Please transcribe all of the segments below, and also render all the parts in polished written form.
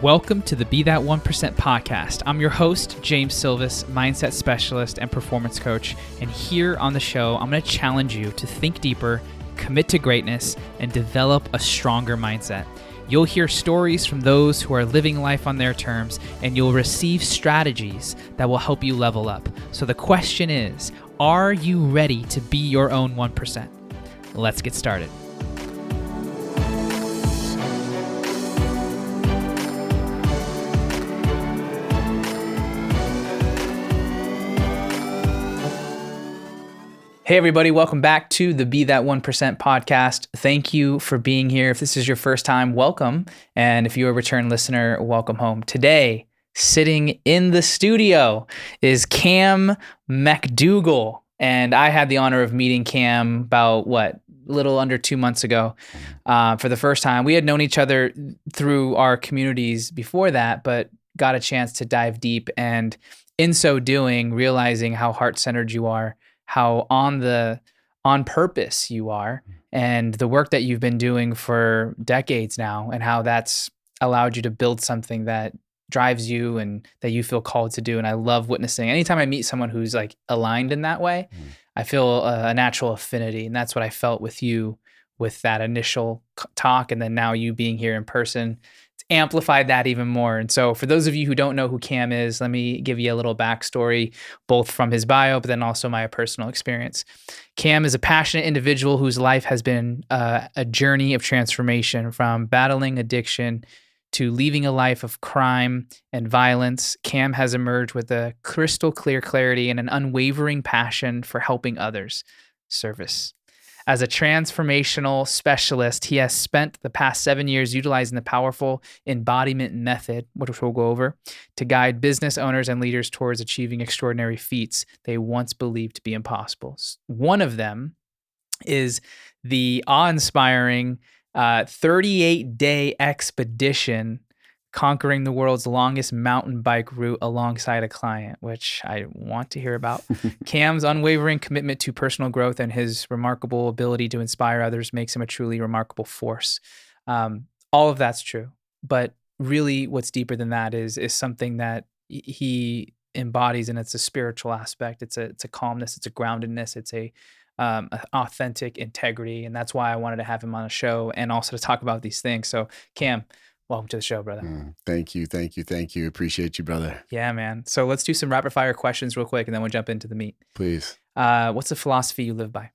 Welcome to the Be That 1% podcast. I'm your host, James Silvis, mindset specialist and performance coach. And here on the show, I'm going to challenge you to think deeper, commit to greatness, and develop a stronger mindset. You'll hear stories from those who are living life on their terms, and you'll receive strategies that will help you level up. So the question is, are you ready to be your own 1%? Let's get started. Hey everybody, welcome back to the Be That 1% podcast. Thank you for being here. If this is your first time, welcome. And if you're a return listener, welcome home. Today, sitting in the studio is Cam Macdougall. And I had the honor of meeting Cam about, a little under 2 months ago for the first time. We had known each other through our communities before that, but got a chance to dive deep. And in so doing, realizing how heart-centered you are, how on purpose you are, and the work that you've been doing for decades now, and how that's allowed you to build something that drives you and that you feel called to do. And I love witnessing. Anytime I meet someone who's like aligned in that way, I feel a natural affinity. And that's what I felt with you with that initial talk. And then now you being here in person, it's amplified that even more. And so for those of you who don't know who Cam is, let me give you a little backstory, both from his bio, but then also my personal experience. Cam is a passionate individual whose life has been a journey of transformation, from battling addiction to leaving a life of crime and violence. Cam has emerged with a crystal clear clarity and an unwavering passion for helping others, service. As a transformational specialist, he has spent the past 7 years utilizing the powerful Inbodyment Method, which we'll go over, to guide business owners and leaders towards achieving extraordinary feats they once believed to be impossible. One of them is the awe-inspiring 38-day expedition conquering the world's longest mountain bike route alongside a client, which I want to hear about. Cam's unwavering commitment to personal growth and his remarkable ability to inspire others makes him a truly remarkable force. All of that's true, but really what's deeper than that is something that he embodies, and it's a spiritual aspect. It's a calmness, it's a groundedness, it's a authentic integrity. And that's why I wanted to have him on a show and also to talk about these things. So Cam, welcome to the show, brother. Thank you. Appreciate you, brother. Yeah, man. So let's do some rapid fire questions real quick, and then we'll jump into the meat. Please. What's the philosophy you live by?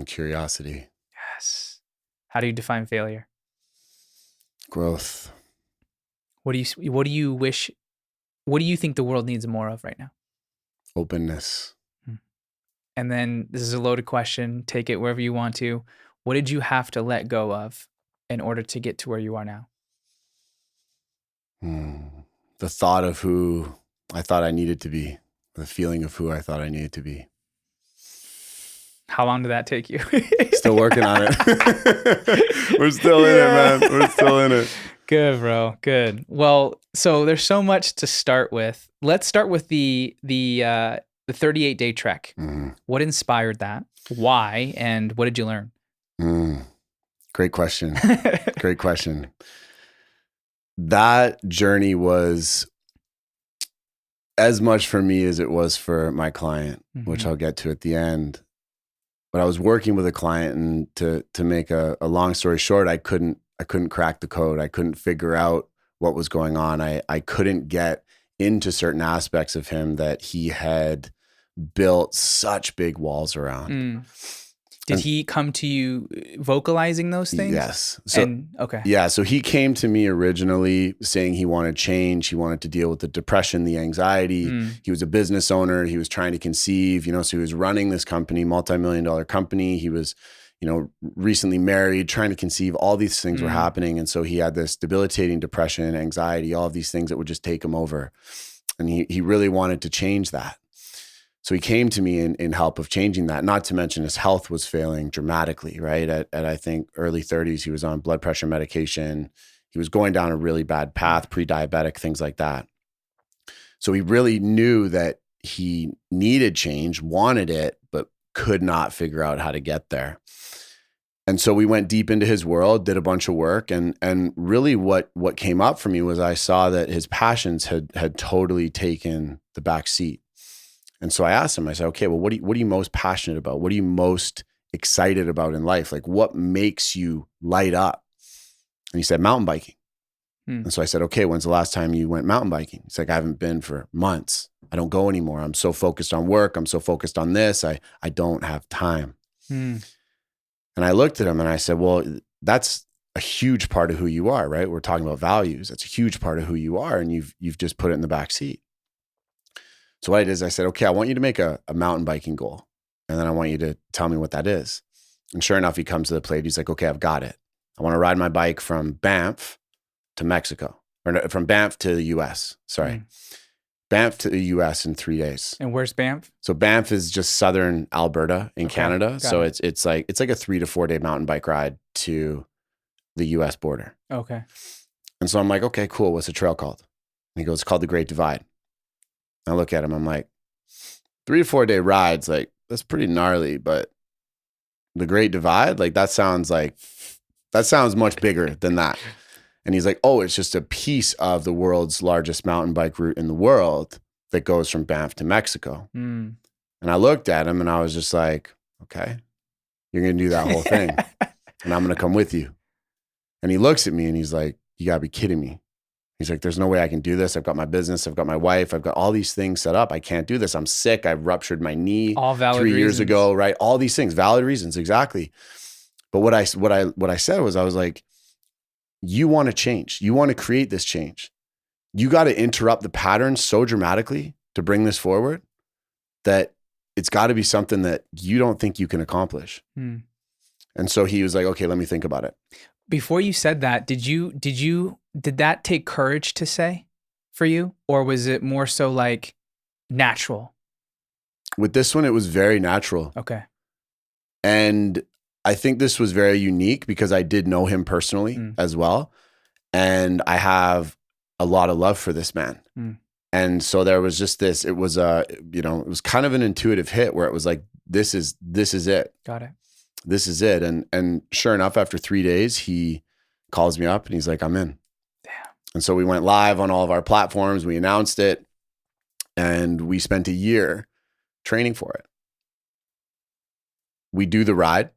Curiosity. Yes. How do you define failure? Growth. What do you think the world needs more of right now? Openness. And then this is a loaded question. Take it wherever you want to. What did you have to let go of in order to get to where you are now? The thought of who I thought I needed to be, the feeling of who I thought I needed to be. How long did that take you? Still working on it. We're still in it, man. We're still in it. Good, bro. Good. Well, so there's so much to start with. Let's start with the 38-day trek. What inspired that? Why? And what did you learn? Great question. Great question. That journey was as much for me as it was for my client, which I'll get to at the end. But I was working with a client, and to make a long story short, I couldn't crack the code. I couldn't figure out what was going on. I couldn't get into certain aspects of him that he had built such big walls around. Did he come to you vocalizing those things? Yes. So he came to me originally saying he wanted change. He wanted to deal with the depression, the anxiety. He was a business owner. He was trying to conceive, so he was running this company, multi-million-dollar company. He was, recently married, trying to conceive. All these things were happening. And so he had this debilitating depression, anxiety, all of these things that would just take him over. And he really wanted to change that. So he came to me in help of changing that, not to mention his health was failing dramatically, right? At I think early 30s, he was on blood pressure medication. He was going down a really bad path, pre-diabetic, things like that. So he really knew that he needed change, wanted it, but could not figure out how to get there. And so we went deep into his world, did a bunch of work, and really what came up for me was I saw that his passions had totally taken the back seat. And so I asked him, I said, okay, well, what are you most passionate about? What are you most excited about in life? Like, what makes you light up? And he said, mountain biking. And so I said, okay, when's the last time you went mountain biking? He's like, I haven't been for months. I don't go anymore. I'm so focused on work. I'm so focused on this. I don't have time. And I looked at him and I said, well, that's a huge part of who you are, right? We're talking about values. That's a huge part of who you are. And you've just put it in the back seat. So what I did is I said, okay, I want you to make a mountain biking goal. And then I want you to tell me what that is. And sure enough, he comes to the plate. He's like, okay, I've got it. I want to ride my bike from Banff to Mexico, or no, from Banff to the US. Sorry. Banff to the US in 3 days. And where's Banff? So Banff is just southern Alberta in Canada. So it's like a 3 to 4 day mountain bike ride to the US border. Okay. And so I'm like, okay, cool. What's the trail called? And he goes, it's called the Great Divide. I look at him, I'm like, 3 to 4 day rides, like that's pretty gnarly, but the Great Divide, like that sounds much bigger than that. And he's like, oh, it's just a piece of the world's largest mountain bike route in the world that goes from Banff to Mexico. And I looked at him and I was just like, okay, you're going to do that whole thing and I'm going to come with you. And he looks at me and he's like, you gotta be kidding me. He's like, there's no way I can do this. I've got my business. I've got my wife. I've got all these things set up. I can't do this. I'm sick. I've ruptured my knee all valid 3 years reasons. ago, right? All these things, valid reasons. Exactly. But what I said was, I was like, you want to change. You want to create this change. You got to interrupt the pattern so dramatically to bring this forward that it's got to be something that you don't think you can accomplish. And so he was like, okay, let me think about it. Before you said that, did that take courage to say for you? Or was it more so like natural? With this one, it was very natural. Okay. And I think this was very unique because I did know him personally as well. And I have a lot of love for this man. And so there was just this, it was it was kind of an intuitive hit where it was like, this is it. Got it. This is it. And sure enough, after 3 days, he calls me up and he's like, I'm in. Damn. And so we went live on all of our platforms. We announced it and we spent a year training for it. We do the ride.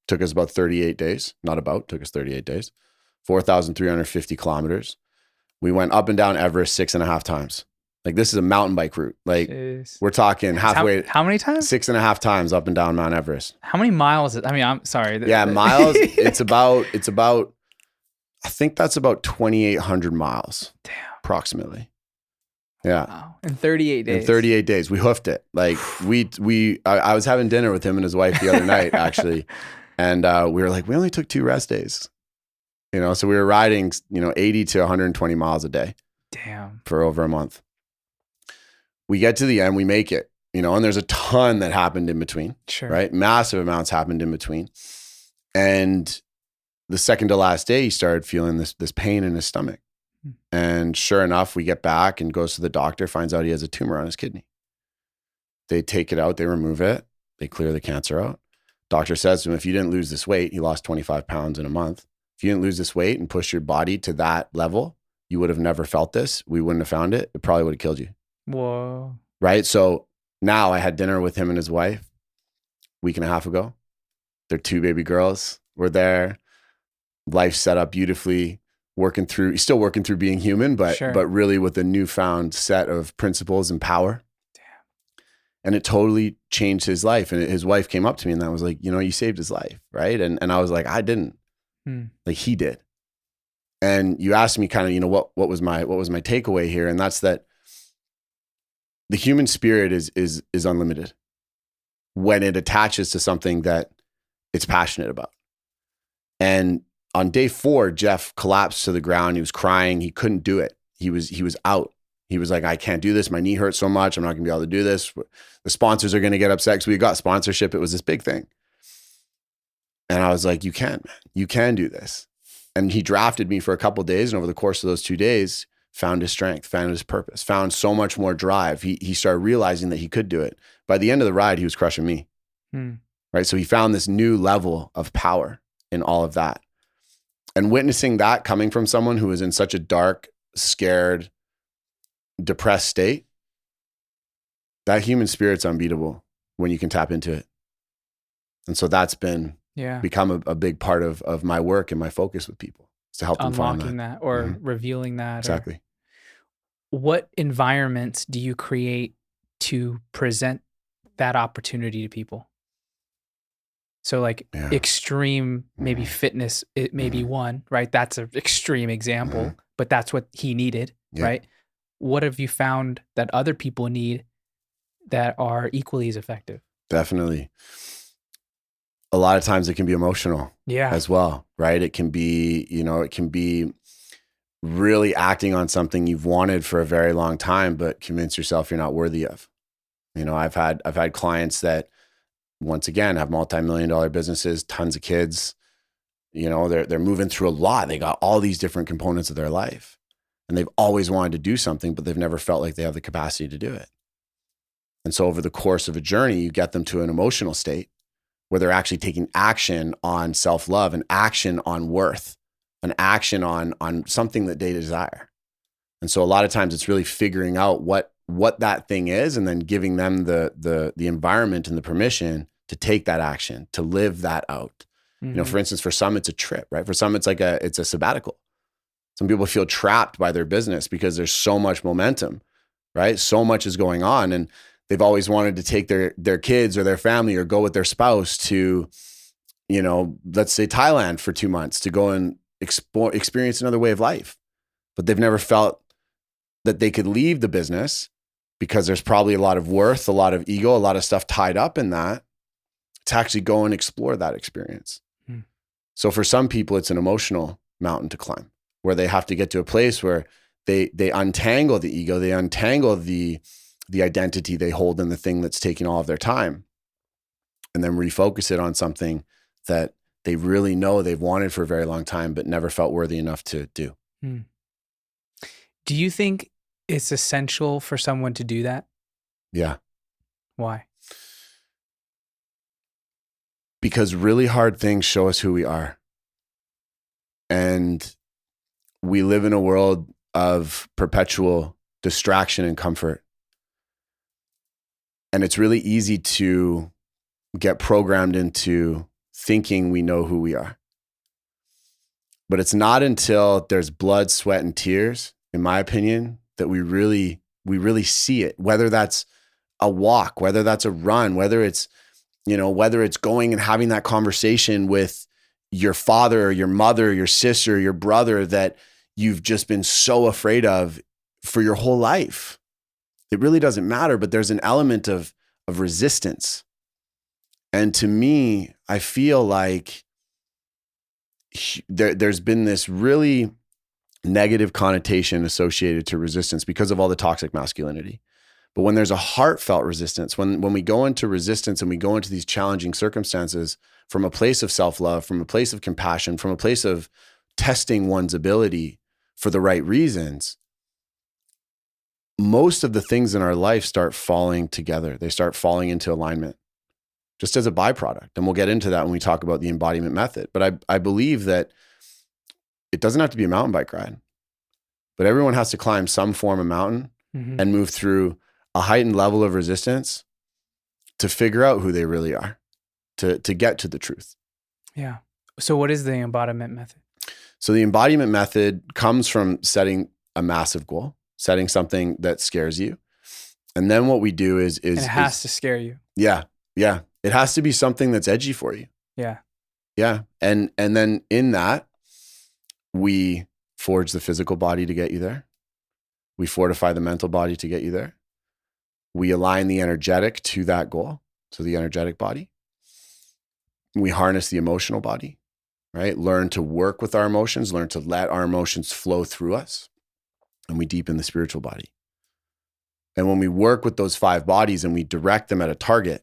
Took us about 38 days. Took us 38 days. 4,350 kilometers. We went up and down Everest 6.5 times. Like this is a mountain bike route. Like we're talking halfway. How many times? 6.5 times up and down Mount Everest. How many miles? I mean, I'm sorry. Yeah, miles. It's about, I think that's about 2,800 miles. Damn. Approximately. Yeah. Wow. In 38 days. In 38 days. We hoofed it. Like I was having dinner with him and his wife the other night, actually. And we were like, we only took 2 rest days. So we were riding, 80 to 120 miles a day. Damn. For over a month. We get to the end, we make it, and there's a ton that happened in between. Sure. Right? Massive amounts happened in between. And the second to last day, he started feeling this pain in his stomach. And sure enough, we get back and goes to the doctor, finds out he has a tumor on his kidney. They take it out, they remove it, they clear the cancer out. Doctor says to him, if you didn't lose this weight, he lost 25 pounds in a month. If you didn't lose this weight and push your body to that level, you would have never felt this. We wouldn't have found it. It probably would have killed you. Whoa. Right? So now I had dinner with him and his wife a week and a half ago. Their 2 baby girls were there. Life set up beautifully, still working through being human, but really with a newfound set of principles and power. Damn. And it totally changed his life. And his wife came up to me and I was like, you saved his life, right? And I was like, I didn't. Like he did. And you asked me kind of, what was my takeaway here? And that's that the human spirit is unlimited when it attaches to something that it's passionate about. And on day 4, Jeff collapsed to the ground. He was crying. He couldn't do it. He was out. He was like, I can't do this. My knee hurts so much. I'm not gonna be able to do this. The sponsors are gonna get upset. So we got sponsorship. It was this big thing. And I was like, you can, man. You can do this. And he drafted me for a couple of days. And over the course of those 2 days, found his strength, found his purpose, found so much more drive. He started realizing that he could do it. By the end of the ride, he was crushing me. Right? So he found this new level of power in all of that. And witnessing that coming from someone who was in such a dark, scared, depressed state, that human spirit's unbeatable when you can tap into it. And so that's become a big part of my work and my focus with people, is to help them find unlocking that or revealing that. Exactly. What environments do you create to present that opportunity to people? So like extreme, maybe fitness, it may be one, right? That's an extreme example, but that's what he needed, right? What have you found that other people need that are equally as effective? Definitely. A lot of times it can be emotional as well, right? It can be, it can be really acting on something you've wanted for a very long time, but convince yourself you're not worthy of. I've had clients that, once again, have multi-million-dollar businesses, tons of kids. They're moving through a lot. They got all these different components of their life, and they've always wanted to do something, but they've never felt like they have the capacity to do it. And so over the course of a journey, you get them to an emotional state where they're actually taking action on self-love, and action on worth, an action on something that they desire. And so a lot of times it's really figuring out what that thing is, and then giving them the environment and the permission to take that action, to live that out. For instance, for some it's a trip, right? For some it's a sabbatical. Some people feel trapped by their business because there's so much momentum, right? So much is going on, and they've always wanted to take their kids or their family or go with their spouse to, let's say Thailand for 2 months to go and experience another way of life. But they've never felt that they could leave the business because there's probably a lot of worth, a lot of ego, a lot of stuff tied up in that, to actually go and explore that experience. So for some people, it's an emotional mountain to climb, where they have to get to a place where they untangle the ego, they untangle the identity they hold in the thing that's taking all of their time, and then refocus it on something that they really know they've wanted for a very long time, but never felt worthy enough to do. Do you think it's essential for someone to do that? Yeah. Why? Because really hard things show us who we are. And we live in a world of perpetual distraction and comfort. And it's really easy to get programmed into thinking we know who we are. But it's not until there's blood, sweat, and tears, in my opinion, that we really see it. Whether that's a walk, whether that's a run, whether it's going and having that conversation with your father or your mother, your sister, your brother that you've just been so afraid of for your whole life. It really doesn't matter, but there's an element of resistance. And to me, I feel like there's been this really negative connotation associated to resistance because of all the toxic masculinity. But when there's a heartfelt resistance, when we go into resistance and we go into these challenging circumstances from a place of self-love, from a place of compassion, from a place of testing one's ability for the right reasons, most of the things in our life start falling together. They start falling into alignment just as a byproduct. And we'll get into that when we talk about the Inbodyment Method. But I believe that it doesn't have to be a mountain bike ride, but everyone has to climb some form of mountain and move through a heightened level of resistance to figure out who they really are, to get to the truth. Yeah. So what is the Embodiment Method? So the Embodiment Method comes from setting a massive goal, setting something that scares you. And then what we do is and it has to scare you. Yeah. Yeah. It has to be something that's edgy for you. Yeah. Yeah. And then in that, we forge the physical body to get you there. We fortify the mental body to get you there. We align the energetic to that goal. So the energetic body. We harness the emotional body, right? Learn to work with our emotions, learn to let our emotions flow through us. And we deepen the spiritual body. And when we work with those 5 bodies and we direct them at a target,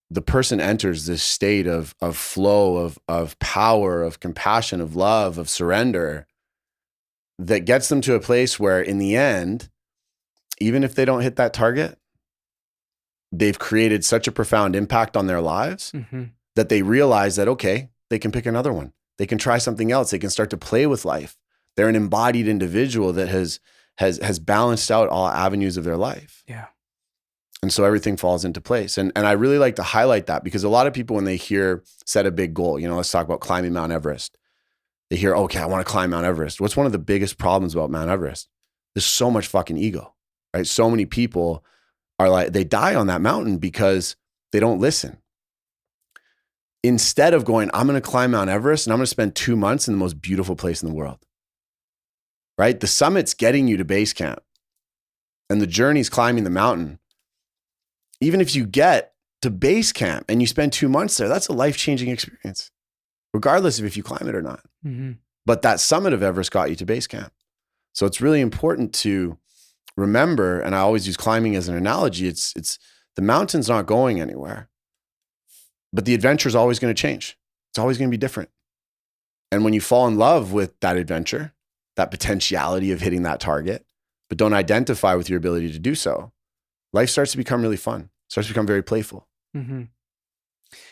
the person enters this state of flow, of power, of compassion, of love, of surrender, that gets them to a place where in the end, even if they don't hit that target, they've created such a profound impact on their lives that they realize that, okay, they can pick another one. They can try something else. They can start to play with life. They're an embodied individual that has balanced out all avenues of their life. Yeah. And so everything falls into place. And I really like to highlight that, because a lot of people, when they hear set a big goal, let's talk about climbing Mount Everest. They hear, okay, I want to climb Mount Everest. What's one of the biggest problems about Mount Everest? There's so much fucking ego, right? So many people are like, they die on that mountain because they don't listen. Instead of going, I'm going to climb Mount Everest and I'm going to spend 2 months in the most beautiful place in the world, right? The summit's getting you to base camp and the journey's climbing the mountain. Even if you get to base camp and you spend 2 months there, that's a life-changing experience, regardless of if you climb it or not. Mm-hmm. But that summit of Everest got you to base camp. So it's really important to remember, and I always use climbing as an analogy, it's the mountain's not going anywhere, but the adventure is always going to change. It's always going to be different. And when you fall in love with that adventure, that potentiality of hitting that target, but don't identify with your ability to do so, life starts to become really fun, starts to become very playful. Mm-hmm.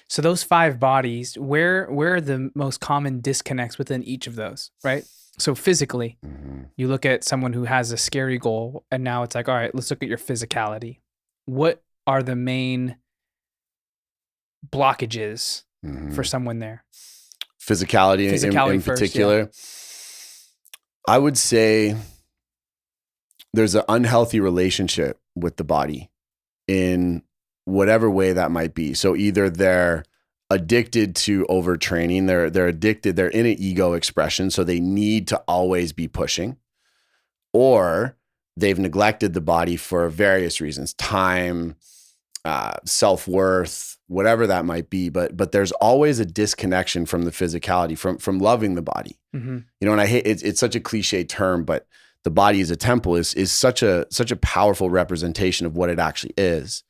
So those 5 bodies, where are the most common disconnects within each of those, right? So physically, you look at someone who has a scary goal, and now it's like, all right, let's look at your physicality. What are the main blockages for someone there? Physicality in first, particular. Yeah. I would say there's an unhealthy relationship with the body in whatever way that might be. So either they're addicted to overtraining, they're addicted, they're in an ego expression, so they need to always be pushing, or they've neglected the body for various reasons, time, self-worth, whatever that might be. But there's always a disconnection from the physicality, from loving the body. Mm-hmm. And I hate it's such a cliche term, but the body as a temple is such a powerful representation of what it actually is.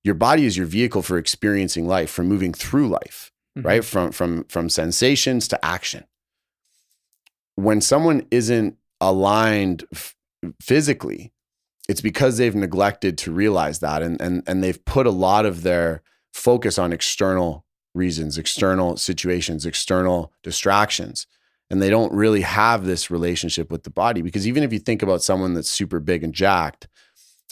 Your body is your vehicle for experiencing life, for moving through life, right? From sensations to action. When someone isn't aligned physically, it's because they've neglected to realize that, and they've put a lot of their focus on external reasons, external situations, external distractions. And they don't really have this relationship with the body, because even if you think about someone that's super big and jacked,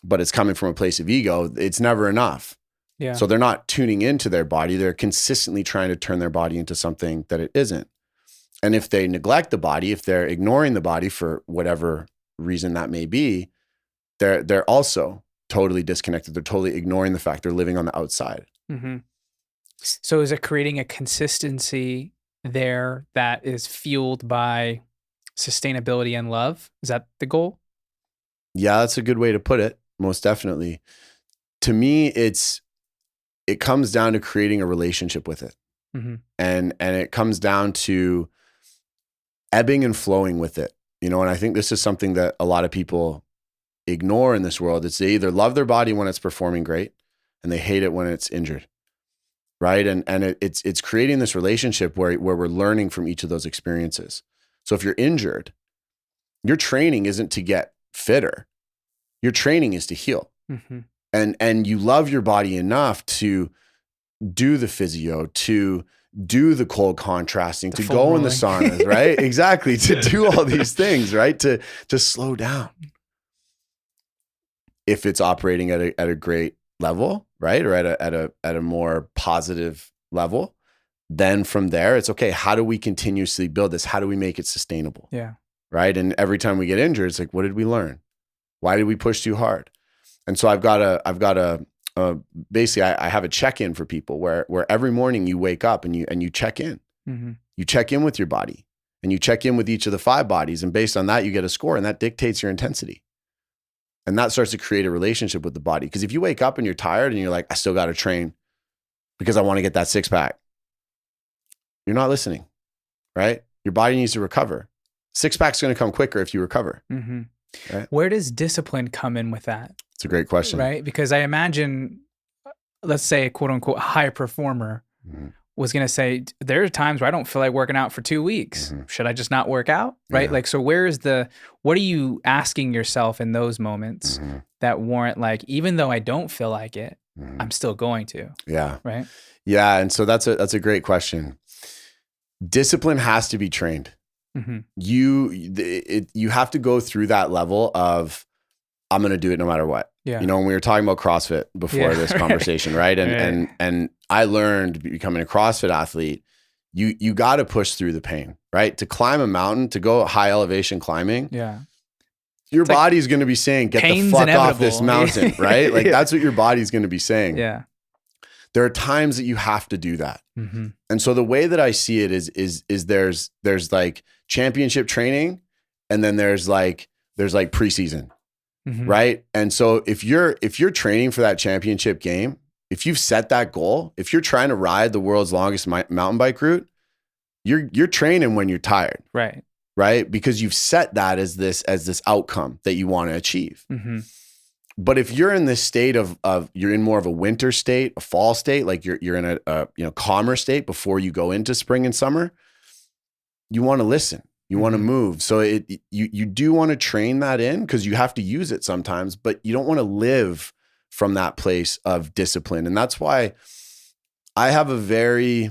but it's coming from a place of ego, it's never enough. Yeah. So they're not tuning into their body. They're consistently trying to turn their body into something that it isn't. And if they neglect the body, if they're ignoring the body for whatever reason that may be, they're also totally disconnected. They're totally ignoring the fact they're living on the outside. Mm-hmm. So is it creating a consistency there that is fueled by sustainability and love? Is that the goal? Yeah, that's a good way to put it. Most definitely. To me, it comes down to creating a relationship with it. Mm-hmm. And it comes down to ebbing and flowing with it. And I think this is something that a lot of people ignore in this world. It's they either love their body when it's performing great and they hate it when it's injured. Right. And it's creating this relationship where we're learning from each of those experiences. So if you're injured, your training isn't to get fitter. Your training is to heal. Mm-hmm. And you love your body enough to do the physio, to do the cold contrasting, to go rolling in the saunas, right? Exactly. To do all these things, right? To slow down. If it's operating at a great level, right? Or at a more positive level, then from there, it's okay. How do we continuously build this? How do we make it sustainable? Yeah. Right. And every time we get injured, it's like, what did we learn? Why did we push too hard? And so I've got a basically I have a check-in for people where every morning you wake up and you check in. Mm-hmm. You check in with your body and you check in with each of the 5 bodies. And based on that, you get a score, and that dictates your intensity. And that starts to create a relationship with the body. Because if you wake up and you're tired and you're like, I still got to train because I want to get that 6-pack, you're not listening, right? Your body needs to recover. 6-pack's going to come quicker if you recover. Mm-hmm. Right? Where does discipline come in with that? It's a great question. Right? Because I imagine, let's say a quote unquote high performer was going to say, there are times where I don't feel like working out for 2 weeks. Mm-hmm. Should I just not work out? Right? Yeah. Like, so what are you asking yourself in those moments that warrant, like, even though I don't feel like it, I'm still going to. Yeah. Right. Yeah. And so that's a great question. Discipline has to be trained. Mm-hmm. You have to go through that level of, I'm going to do it no matter what. Yeah. You know, when we were talking about CrossFit before this conversation, right? And I learned becoming a CrossFit athlete, you got to push through the pain, right? To climb a mountain, to go high elevation climbing. Yeah. Your body's going to be saying, get the fuck off this mountain, right? Like that's what your body's going to be saying. Yeah. There are times that you have to do that. Mm-hmm. And so the way that I see it is there's like championship training, and then there's like preseason. Mm-hmm. Right. And so if you're training for that championship game, if you've set that goal, if you're trying to ride the world's longest mountain bike route, you're training when you're tired. Right. Right. Because you've set that as this outcome that you want to achieve. Mm-hmm. But if you're in this state of you're in more of a winter state, a fall state, like you're in a calmer state before you go into spring and summer, you want to listen. You want to move. So you do want to train that in because you have to use it sometimes, but you don't want to live from that place of discipline. And that's why I have a very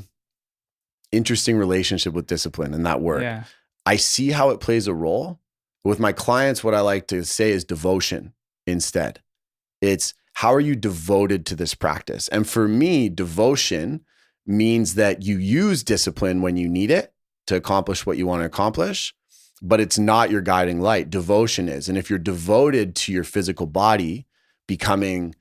interesting relationship with discipline and that word. Yeah. I see how it plays a role. With my clients, what I like to say is devotion instead. It's how are you devoted to this practice? And for me, devotion means that you use discipline when you need it to accomplish what you want to accomplish, but it's not your guiding light. Devotion is. And if you're devoted to your physical body becoming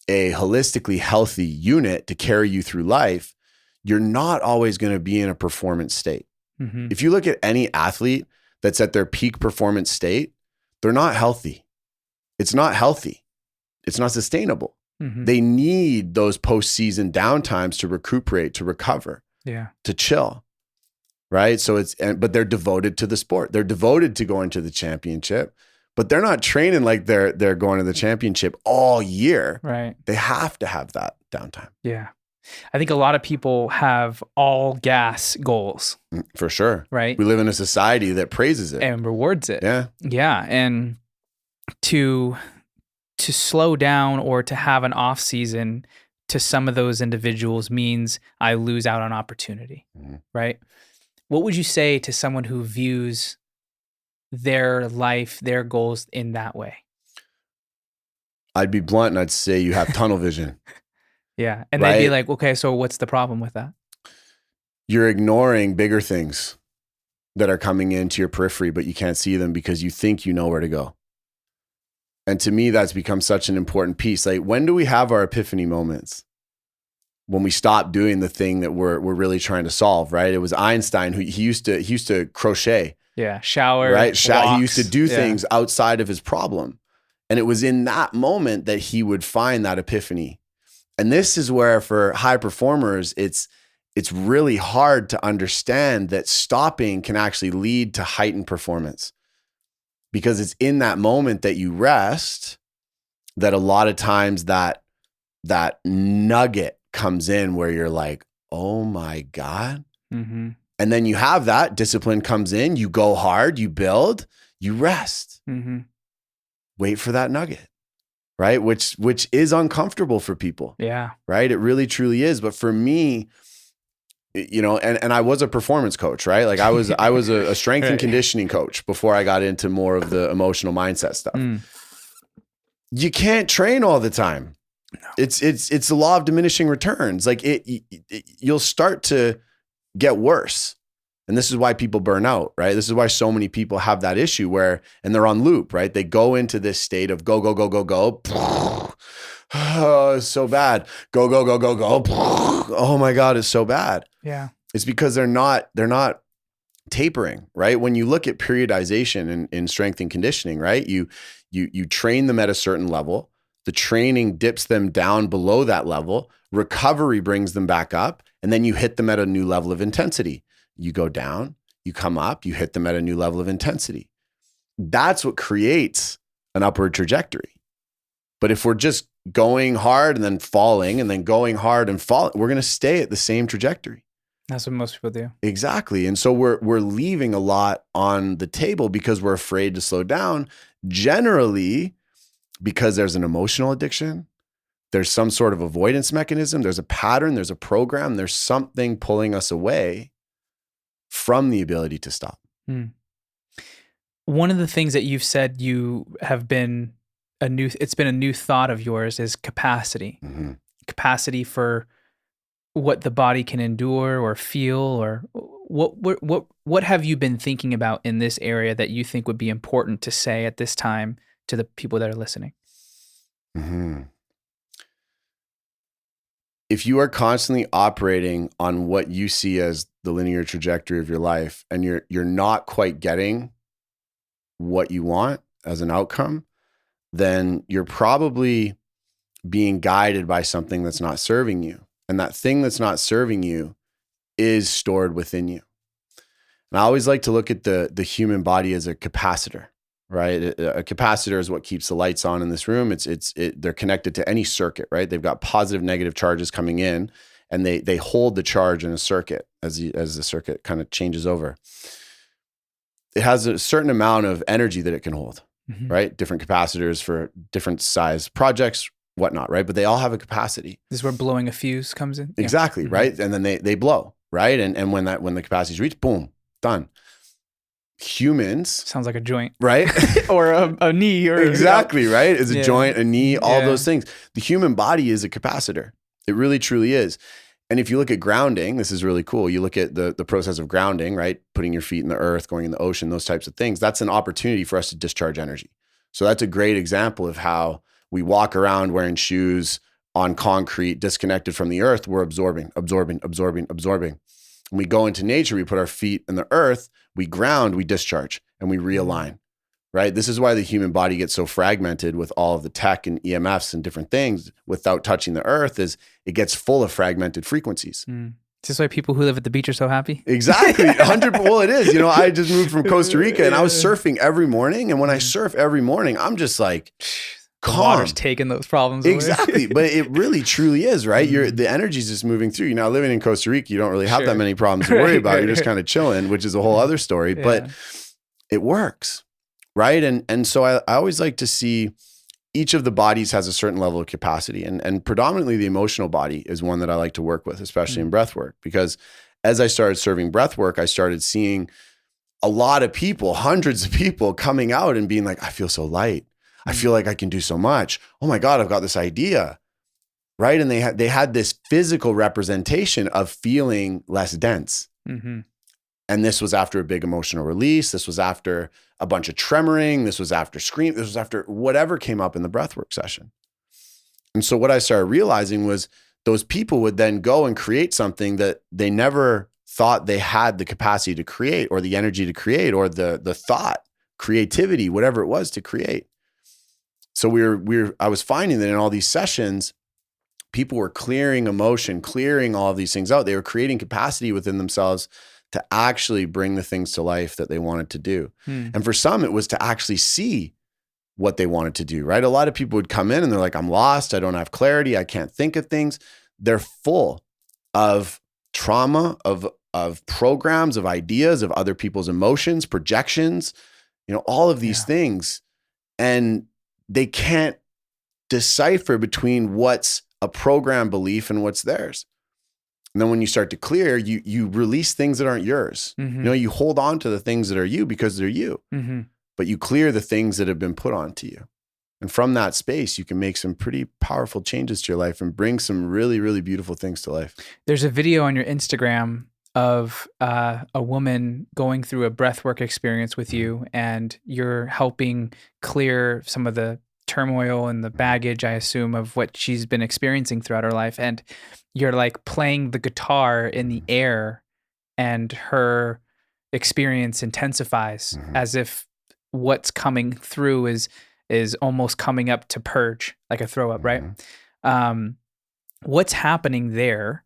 a holistically healthy unit to carry you through life, you're not always going to be in a performance state. Mm-hmm. If you look at any athlete that's at their peak performance state, they're not healthy. It's not healthy. It's not sustainable. Mm-hmm. They need those postseason downtimes to recuperate, to recover, to chill. Right. So but they're devoted to the sport. They're devoted to going to the championship, but they're not training like they're going to the championship all year. Right. They have to have that downtime. Yeah. I think a lot of people have all gas goals. For sure. Right. We live in a society that praises it and rewards it. Yeah. Yeah. And to slow down or to have an off season to some of those individuals means I lose out on opportunity. Mm-hmm. Right. What would you say to someone who views their life, their goals in that way? I'd be blunt and I'd say you have tunnel vision. Yeah. And they'd be like, okay, so what's the problem with that? You're ignoring bigger things that are coming into your periphery, but you can't see them because you think you know where to go. And to me, that's become such an important piece. Like, when do we have our epiphany moments? When we stop doing the thing that we're really trying to solve, right? It was Einstein who he used to crochet. Yeah, shower. Right? He used to do things outside of his problem. And it was in that moment that he would find that epiphany. And this is where for high performers, it's really hard to understand that stopping can actually lead to heightened performance. Because it's in that moment that you rest that a lot of times that nugget comes in where you're like, oh my God. Mm-hmm. And then you have that discipline comes in, you go hard, you build, you rest. Mm-hmm. Wait for that nugget, right? Which is uncomfortable for people. Yeah. Right? It really truly is. But for me, you know, and I was a performance coach, right? Like I was a strength and conditioning coach before I got into more of the emotional mindset stuff. You can't train all the time. No. It's the law of diminishing returns. Like you'll start to get worse. And this is why people burn out, right? This is why so many people have that issue and they're on loop, right? They go into this state of go, go, go, go, go. Oh, it's so bad. Go, go, go, go, go. Oh my God, it's so bad. Yeah. It's because they're not tapering, right? When you look at periodization in strength and conditioning, right? You train them at a certain level. The training dips them down below that level. Recovery brings them back up. And then you hit them at a new level of intensity. You go down, you come up, you hit them at a new level of intensity. That's what creates an upward trajectory. But if we're just going hard and then falling and then going hard and falling, we're going to stay at the same trajectory. That's what most people do. Exactly. And so we're leaving a lot on the table because we're afraid to slow down, generally because there's an emotional addiction, there's some sort of avoidance mechanism, there's a pattern, there's a program, there's something pulling us away from the ability to stop. One of the things that you've said you have been it's been a new thought of yours is capacity. Mm-hmm. Capacity for what the body can endure or feel, or what have you been thinking about in this area that you think would be important to say at this time to the people that are listening? Mm-hmm. If you are constantly operating on what you see as the linear trajectory of your life, and you're not quite getting what you want as an outcome, then you're probably being guided by something that's not serving you. And that thing that's not serving you is stored within you. And I always like to look at the human body as a capacitor, right? A capacitor is what keeps the lights on in this room. They're connected to any circuit, right? They've got positive, negative charges coming in, and they hold the charge in a circuit as the circuit kind of changes over. It has a certain amount of energy that it can hold, right? Different capacitors for different size projects, whatnot, right? But they all have a capacity. This is where blowing a fuse comes in? Exactly, right? And then they blow, right? And when the capacity's reached, boom, done. Humans. Sounds like a joint. Right? Or a knee. Or exactly, right? It's a joint, a knee, all those things. The human body is a capacitor. It really, truly is. And if you look at grounding, this is really cool. You look at the process of grounding, right? Putting your feet in the earth, going in the ocean, those types of things. That's an opportunity for us to discharge energy. So that's a great example of how we walk around wearing shoes on concrete, disconnected from the earth. We're absorbing. When we go into nature, we put our feet in the earth, we ground, we discharge, and we realign, right? This is why the human body gets so fragmented with all of the tech and EMFs and different things without touching the earth, is it gets full of fragmented frequencies. Is this why people who live at the beach are so happy? Exactly. 100. Well, it is. I just moved from Costa Rica, and I was surfing every morning. And when I surf every morning, I'm just like, calm. The water's taking those problems away. Exactly. But it really, truly is, right? The energy's just moving through. You're now living in Costa Rica. You don't really have that many problems to worry about. You're just kind of chilling, which is a whole other story. Yeah. But it works, right? And so I always like to see each of the bodies has a certain level of capacity. And predominantly the emotional body is one that I like to work with, especially in breath work. Because as I started serving breath work, I started seeing a lot of people, hundreds of people coming out and being like, I feel so light. I feel like I can do so much. Oh my God, I've got this idea, right? And they had this physical representation of feeling less dense. And this was after a big emotional release. This was after a bunch of tremoring. This was after scream. This was after whatever came up in the breathwork session. And so what I started realizing was those people would then go and create something that they never thought they had the capacity to create, or the energy to create, or the thought, creativity, whatever it was to create. So I was finding that in all these sessions, people were clearing emotion, clearing all of these things out. They were creating capacity within themselves to actually bring the things to life that they wanted to do. And for some, it was to actually see what they wanted to do, right? A lot of people would come in and they're like, I'm lost. I don't have clarity. I can't think of things. They're full of trauma, of programs, of ideas, of other people's emotions, projections, all of these things. And they can't decipher between what's a program belief and what's theirs. And then when you start to clear, you release things that aren't yours. You hold on to the things that are you because they're you, but you clear the things that have been put onto you. And from that space, you can make some pretty powerful changes to your life and bring some really, really beautiful things to life. There's a video on your Instagram of a woman going through a breathwork experience with you, and you're helping clear some of the turmoil and the baggage, I assume, of what she's been experiencing throughout her life. And you're like playing the guitar in the air, and her experience intensifies as if what's coming through is almost coming up to purge, like a throw up, right? What's happening there,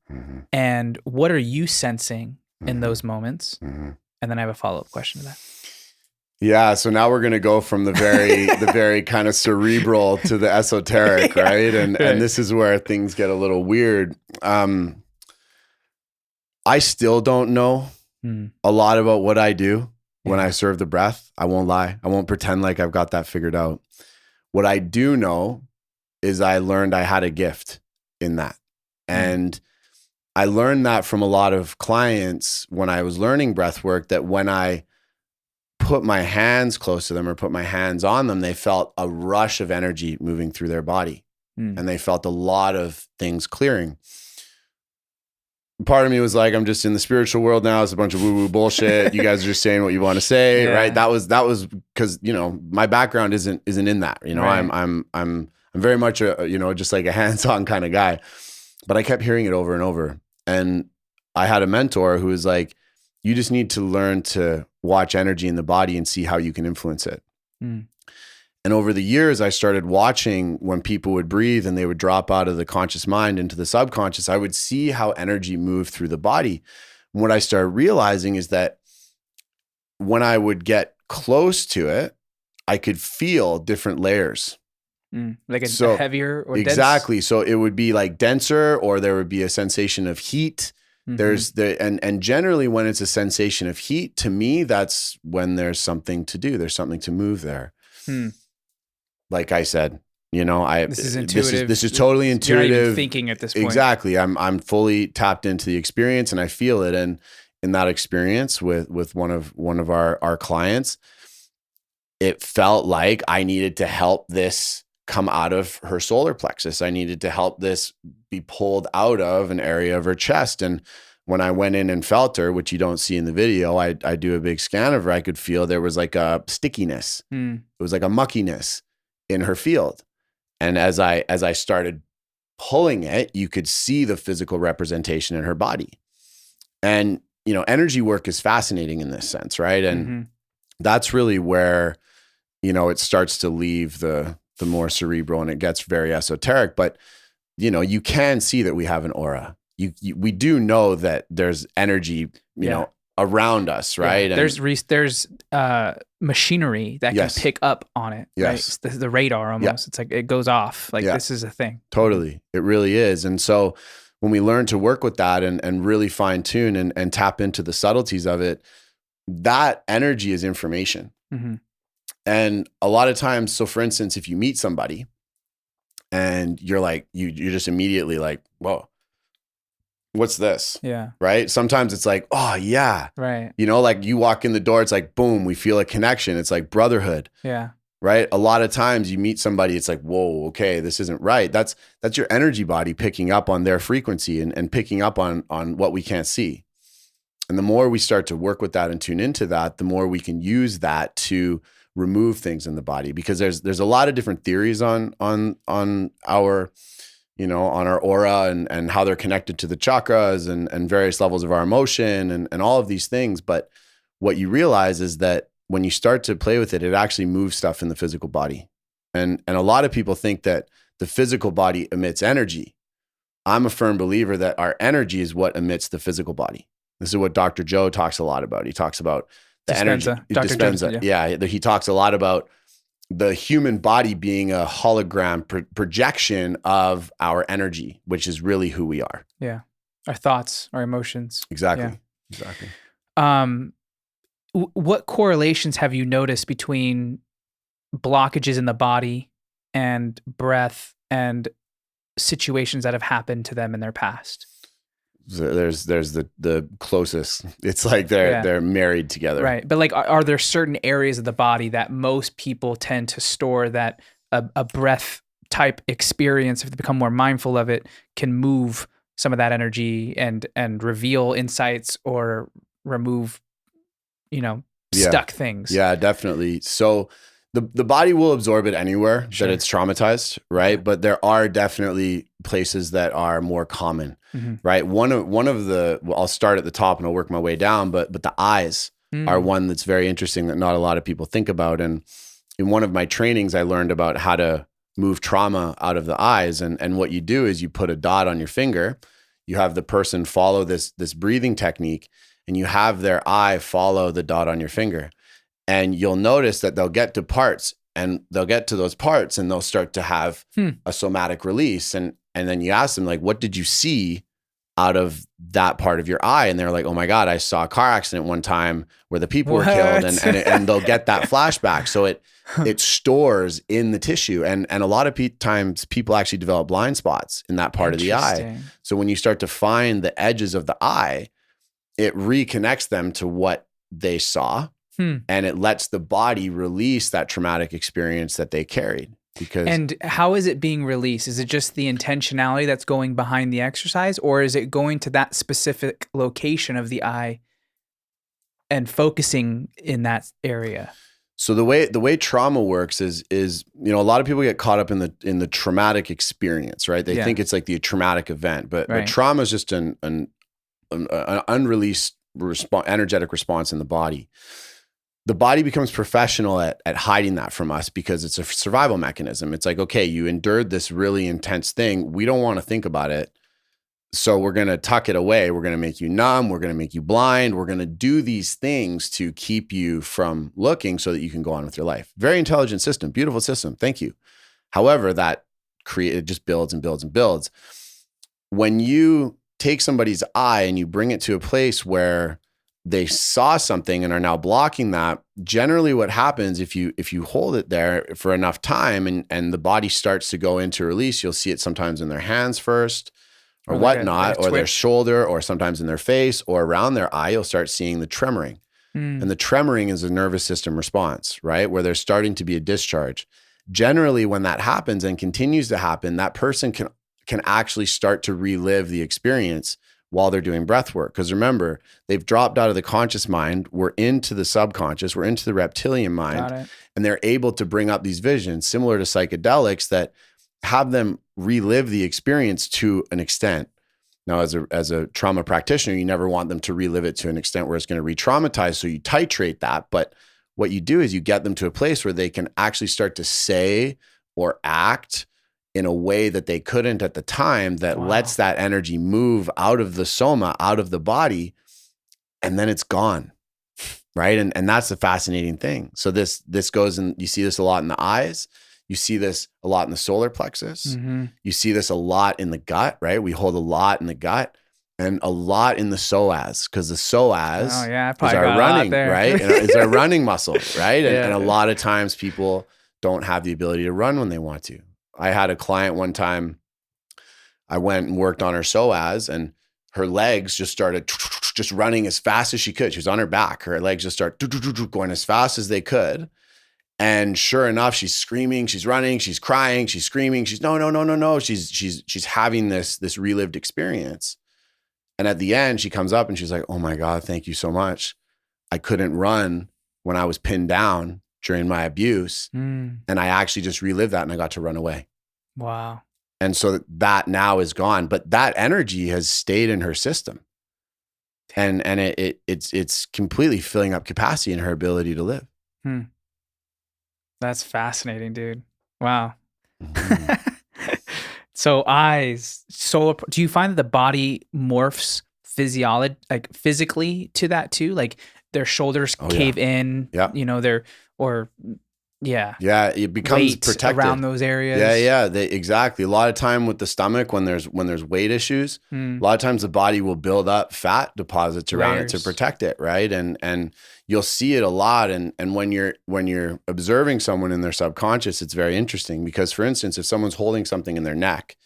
and what are you sensing in those moments? And then I have a follow-up question to that. Yeah, so now we're going to go from the very kind of cerebral to the esoteric, right? And this is where things get a little weird. I still don't know a lot about what I do when I serve the breath. I won't lie. I won't pretend like I've got that figured out. What I do know is I learned I had a gift in that. And I learned that from a lot of clients when I was learning breath work, that when I put my hands close to them or put my hands on them, they felt a rush of energy moving through their body. And they felt a lot of things clearing. Part of me was like, I'm just in the spiritual world now. It's a bunch of woo-woo bullshit. You guys are just saying what you want to say, right? That was because, you know, my background isn't in that. You know, right. I'm very much a, you know, just like a hands-on kind of guy. But I kept hearing it over and over. And I had a mentor who was like, you just need to learn to watch energy in the body and see how you can influence it. And over the years, I started watching when people would breathe and they would drop out of the conscious mind into the subconscious. I would see how energy moved through the body. And what I started realizing is that when I would get close to it, I could feel different layers. Like a heavier or exactly. dense? So it would be like denser, or there would be a sensation of heat. And generally when it's a sensation of heat, to me, that's when there's something to do. There's something to move there. Like I said, you know, this is intuitive. This is totally intuitive. You're not even thinking at this point. Exactly. I'm fully tapped into the experience and I feel it. And in that experience with one of our clients, it felt like I needed to help this come out of her solar plexus. I needed to help this be pulled out of an area of her chest. And when I went in and felt her, which you don't see in the video, I do a big scan of her. I could feel there was like a stickiness. It was like a muckiness in her field. And as I started pulling it, you could see the physical representation in her body. And, you know, energy work is fascinating in this sense, right? And that's really where, you know, it starts to leave the more cerebral and it gets very esoteric. But, you know, you can see that we have an aura. We do know that there's energy, you know, around us, right? Yeah. There's machinery that can pick up on it. Yes. Right? The radar almost. It's like it goes off. Like this is a thing. Totally. It really is. And so when we learn to work with that and really fine tune and tap into the subtleties of it, that energy is information. And a lot of times, so for instance, if you meet somebody and you're like, you're just immediately like, whoa, what's this? Yeah. Right. Sometimes it's like, oh yeah. Right. You know, like you walk in the door, it's like, boom, we feel a connection. It's like brotherhood. Yeah. Right. A lot of times you meet somebody, it's like, whoa, okay, this isn't right. That's your energy body picking up on their frequency and picking up on what we can't see. And the more we start to work with that and tune into that, the more we can use that to remove things in the body, because there's a lot of different theories on our, you know, on our aura and how they're connected to the chakras and various levels of our emotion and all of these things. But what you realize is that when you start to play with it, it actually moves stuff in the physical body. And a lot of people think that the physical body emits energy. I'm a firm believer that our energy is what emits the physical body. This is what Dr. Joe talks a lot about. He talks about the energy. Dr. Dispenza. Yeah. He talks a lot about the human body being a hologram projection of our energy, which is really who we are. Yeah. Our thoughts, our emotions. Exactly. Yeah. Exactly. What correlations have you noticed between blockages in the body and breath and situations that have happened to them in their past? There's the closest. It's like they're married together. Right. But like, are there certain areas of the body that most people tend to store that a breath type experience, if they become more mindful of it, can move some of that energy and reveal insights or remove, you know, stuck things? Yeah, definitely. So the body will absorb it anywhere that it's traumatized, right? But there are definitely places that are more common, right? One of the, well, I'll start at the top and I'll work my way down, but the eyes are one that's very interesting that not a lot of people think about. And in one of my trainings, I learned about how to move trauma out of the eyes. And what you do is you put a dot on your finger, you have the person follow this breathing technique, and you have their eye follow the dot on your finger. And you'll notice that they'll get to parts and they'll get to those parts and they'll start to have a somatic release. And then you ask them, like, what did you see out of that part of your eye. And they're like, oh my God, I saw a car accident one time where the people were killed, and they'll get that flashback. So it stores in the tissue. And a lot of times people actually develop blind spots in that part of the eye. So when you start to find the edges of the eye, it reconnects them to what they saw, and it lets the body release that traumatic experience that they carried. And how is it being released? Is it just the intentionality that's going behind the exercise, or is it going to that specific location of the eye and focusing in that area? So the way trauma works is a lot of people get caught up in the traumatic experience, right? They think it's like the traumatic event, but trauma is just an unreleased energetic response in the body. The body becomes professional at hiding that from us because it's a survival mechanism. It's like, okay, you endured this really intense thing. We don't want to think about it. So we're going to tuck it away. We're going to make you numb. We're going to make you blind. We're going to do these things to keep you from looking so that you can go on with your life. Very intelligent system, beautiful system. Thank you. However, it just builds and builds and builds. When you take somebody's eye and you bring it to a place where they saw something and are now blocking that, generally what happens if you hold it there for enough time and the body starts to go into release, you'll see it sometimes in their hands first or whatnot, or their shoulder, or sometimes in their face or around their eye, you'll start seeing the tremoring. And the tremoring is a nervous system response, right? Where there's starting to be a discharge. Generally, when that happens and continues to happen, that person can actually start to relive the experience while they're doing breath work. Because remember, they've dropped out of the conscious mind. We're into the subconscious. We're into the reptilian mind. And they're able to bring up these visions similar to psychedelics that have them relive the experience to an extent. Now, as a trauma practitioner, you never want them to relive it to an extent where it's going to re-traumatize. So you titrate that. But what you do is you get them to a place where they can actually start to say or act in a way that they couldn't at the time, that lets that energy move out of the soma, out of the body, and then it's gone, right? And that's the fascinating thing. So this goes, and you see this a lot in the eyes. You see this a lot in the solar plexus. You see this a lot in the gut, right? We hold a lot in the gut and a lot in the psoas, because the psoas is our running, right? And it's our running muscle, right? And a lot of times people don't have the ability to run when they want to. I had a client one time, I went and worked on her psoas, and her legs just started just running as fast as she could. She was on her back. Her legs just started going as fast as they could. And sure enough, she's screaming, she's running, she's crying, she's screaming, she's no. She's having this relived experience. And at the end, she comes up and she's like, oh my God, thank you so much. I couldn't run when I was pinned down during my abuse. And I actually just relived that and I got to run away. Wow. And so that now is gone, but that energy has stayed in her system. And it's completely filling up capacity in her ability to live. That's fascinating, dude. Wow. So eyes, solar, do you find that the body morphs physically to that too? Like their shoulders cave in, it becomes protected around those areas. Exactly. A lot of time with the stomach, when there's weight issues, a lot of times the body will build up fat deposits around it to protect it, right? And you'll see it a lot. And when you're observing someone in their subconscious, it's very interesting because, for instance, if someone's holding something in their neck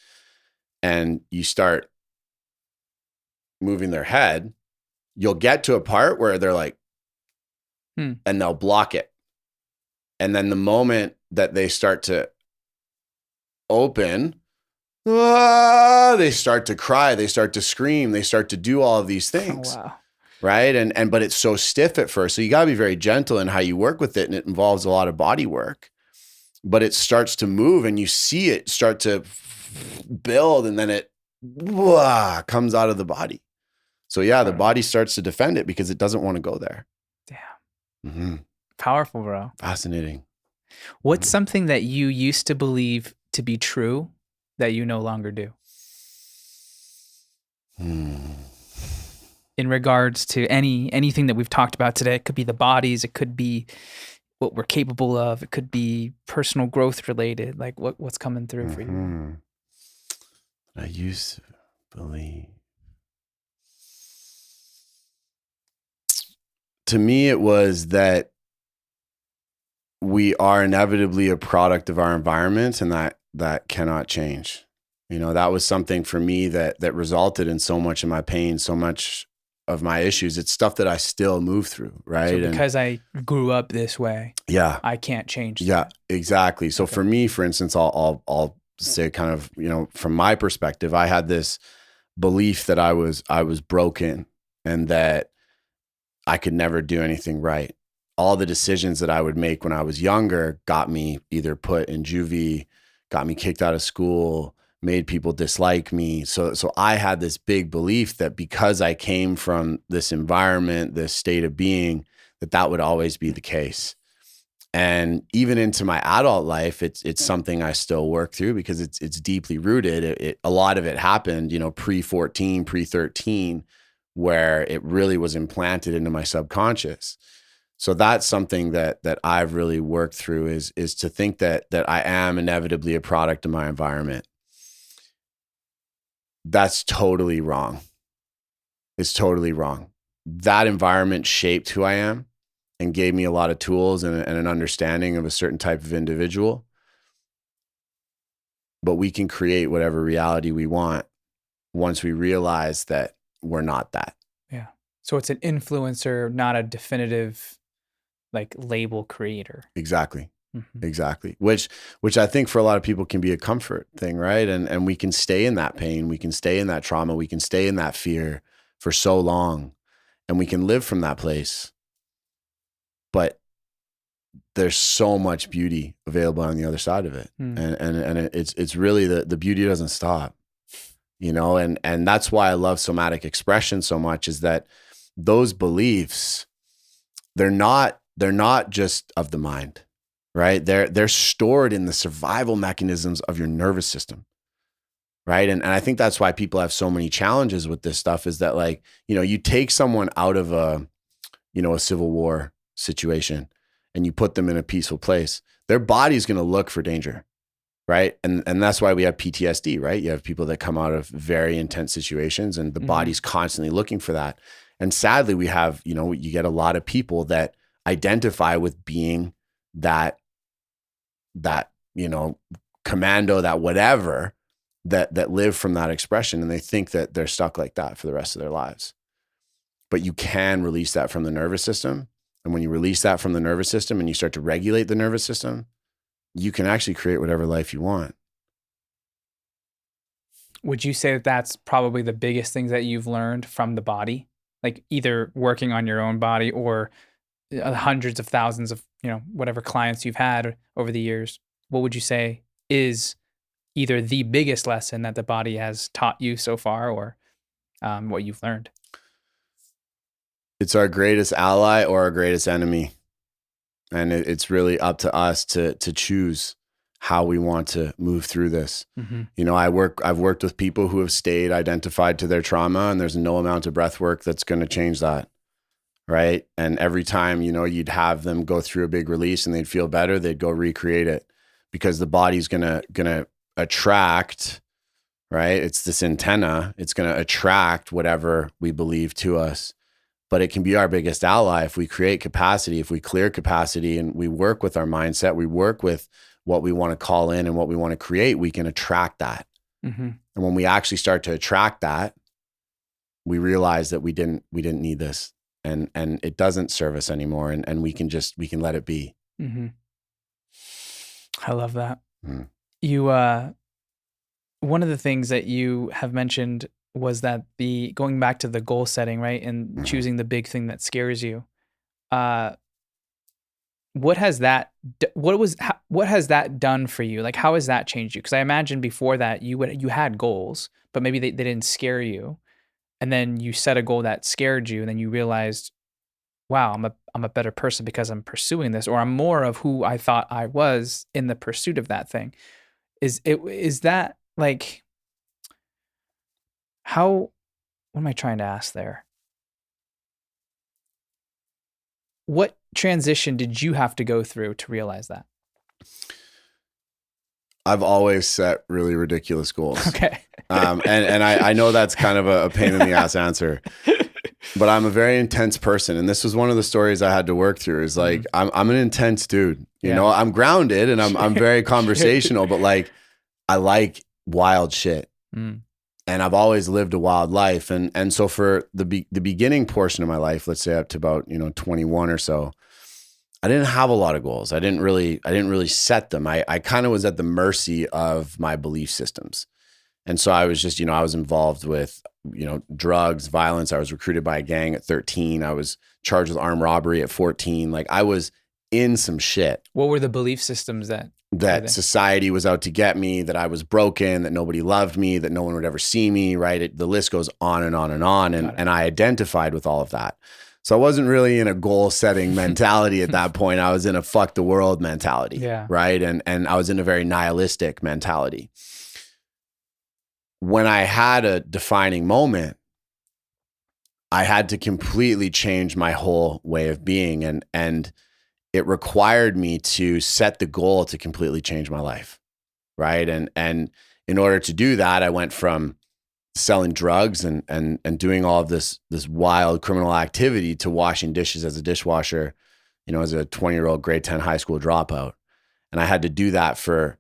and you start moving their head, you'll get to a part where they're like, and they'll block it. And then the moment that they start to open, they start to cry, they start to scream, they start to do all of these things. Oh, wow. Right. But it's so stiff at first. So you got to be very gentle in how you work with it. And it involves a lot of body work, but it starts to move and you see it start to build, and then it comes out of the body. So the body starts to defend it because it doesn't want to go there. Damn. Powerful, bro. Fascinating. What's something that you used to believe to be true that you no longer do? In regards to anything that we've talked about today, it could be the bodies, it could be what we're capable of, it could be personal growth related. Like what's coming through for you? I used to believe. To me, it was that we are inevitably a product of our environment, and that cannot change. That was something for me that resulted in so much of my pain, so much of my issues. It's stuff that I still move through, right? So because I grew up this way, yeah, I can't change that. Yeah, exactly. So for me, for instance, I'll say kind of, from my perspective, I had this belief that I was broken and that I could never do anything right. All the decisions that I would make when I was younger got me either put in juvie, got me kicked out of school, made people dislike me. So I had this big belief that because I came from this environment, this state of being, that would always be the case. And even into my adult life, it's something I still work through because it's deeply rooted. A lot of it happened, pre-14, pre-13, where it really was implanted into my subconscious. So that's something that I've really worked through is to think that I am inevitably a product of my environment. That's totally wrong. It's totally wrong. That environment shaped who I am and gave me a lot of tools and an understanding of a certain type of individual. But we can create whatever reality we want once we realize that we're not that. Yeah. So it's an influencer, not a definitive label creator. Exactly. Mm-hmm. Exactly. Which I think for a lot of people can be a comfort thing, right? And we can stay in that pain, we can stay in that trauma, we can stay in that fear for so long, and we can live from that place. But there's so much beauty available on the other side of it. And it's really the beauty doesn't stop, and that's why I love somatic expression so much, is that those beliefs, they're not just of the mind, right? They're stored in the survival mechanisms of your nervous system. Right. And I think that's why people have so many challenges with this stuff, is that you take someone out of a civil war situation and you put them in a peaceful place, their body's going to look for danger. Right. And that's why we have PTSD, right? You have people that come out of very intense situations and the body's constantly looking for that. And sadly, we have, you get a lot of people that identify with being that commando, that whatever, that live from that expression, and they think that they're stuck like that for the rest of their lives. But you can release that from the nervous system. And when you release that from the nervous system and you start to regulate the nervous system, you can actually create whatever life you want. Would you say that that's probably the biggest things that you've learned from the body? Like either working on your own body or hundreds of thousands of, whatever clients you've had over the years. What would you say is either the biggest lesson that the body has taught you so far, or what you've learned? It's our greatest ally or our greatest enemy. And it's really up to us to choose how we want to move through this. Mm-hmm. I've worked with people who have stayed identified to their trauma, and there's no amount of breath work that's going to change that. Right. And every time, you'd have them go through a big release and they'd feel better, they'd go recreate it, because the body's going to attract, right? It's this antenna. It's going to attract whatever we believe to us. But it can be our biggest ally if we create capacity, if we clear capacity, and we work with our mindset, we work with what we want to call in and what we want to create, we can attract that. Mm-hmm. And when we actually start to attract that, we realize that we didn't need this, and it doesn't serve us anymore, and we can let it be. Mm-hmm. I love that. Mm. You, one of the things that you have mentioned was that going back to the goal setting, right? And choosing the big thing that scares you. What has that done for you? Like, how has that changed you? Because I imagine before that you had goals, but maybe they didn't scare you. And then you set a goal that scared you, and then you realized, wow, I'm a better person because I'm pursuing this, or I'm more of who I thought I was in the pursuit of that thing. Is that like, what am I trying to ask there? What transition did you have to go through to realize that? I've always set really ridiculous goals. Okay. And I know that's kind of a pain in the ass answer, but I'm a very intense person. And this was one of the stories I had to work through is like, I'm an intense dude, you know, I'm grounded and I'm very conversational, but like, I like wild shit. And I've always lived a wild life. And so for the beginning portion of my life, let's say up to about, 21 or so, I didn't have a lot of goals. I didn't really set them. I kind of was at the mercy of my belief systems. And so I was just, I was involved with, drugs, violence. I was recruited by a gang at 13. I was charged with armed robbery at 14. Like I was in some shit. What were the belief systems that society was out to get me, that I was broken, that nobody loved me, that no one would ever see me, right? The list goes on and on and on. And I identified with all of that. So I wasn't really in a goal setting mentality at that point. I was in a fuck the world mentality, right? And I was in a very nihilistic mentality. When I had a defining moment, I had to completely change my whole way of being. And it required me to set the goal to completely change my life, right? And in order to do that, I went from selling drugs and doing all of this wild criminal activity to washing dishes as a dishwasher, as a 20-year-old grade 10 high school dropout. And I had to do that for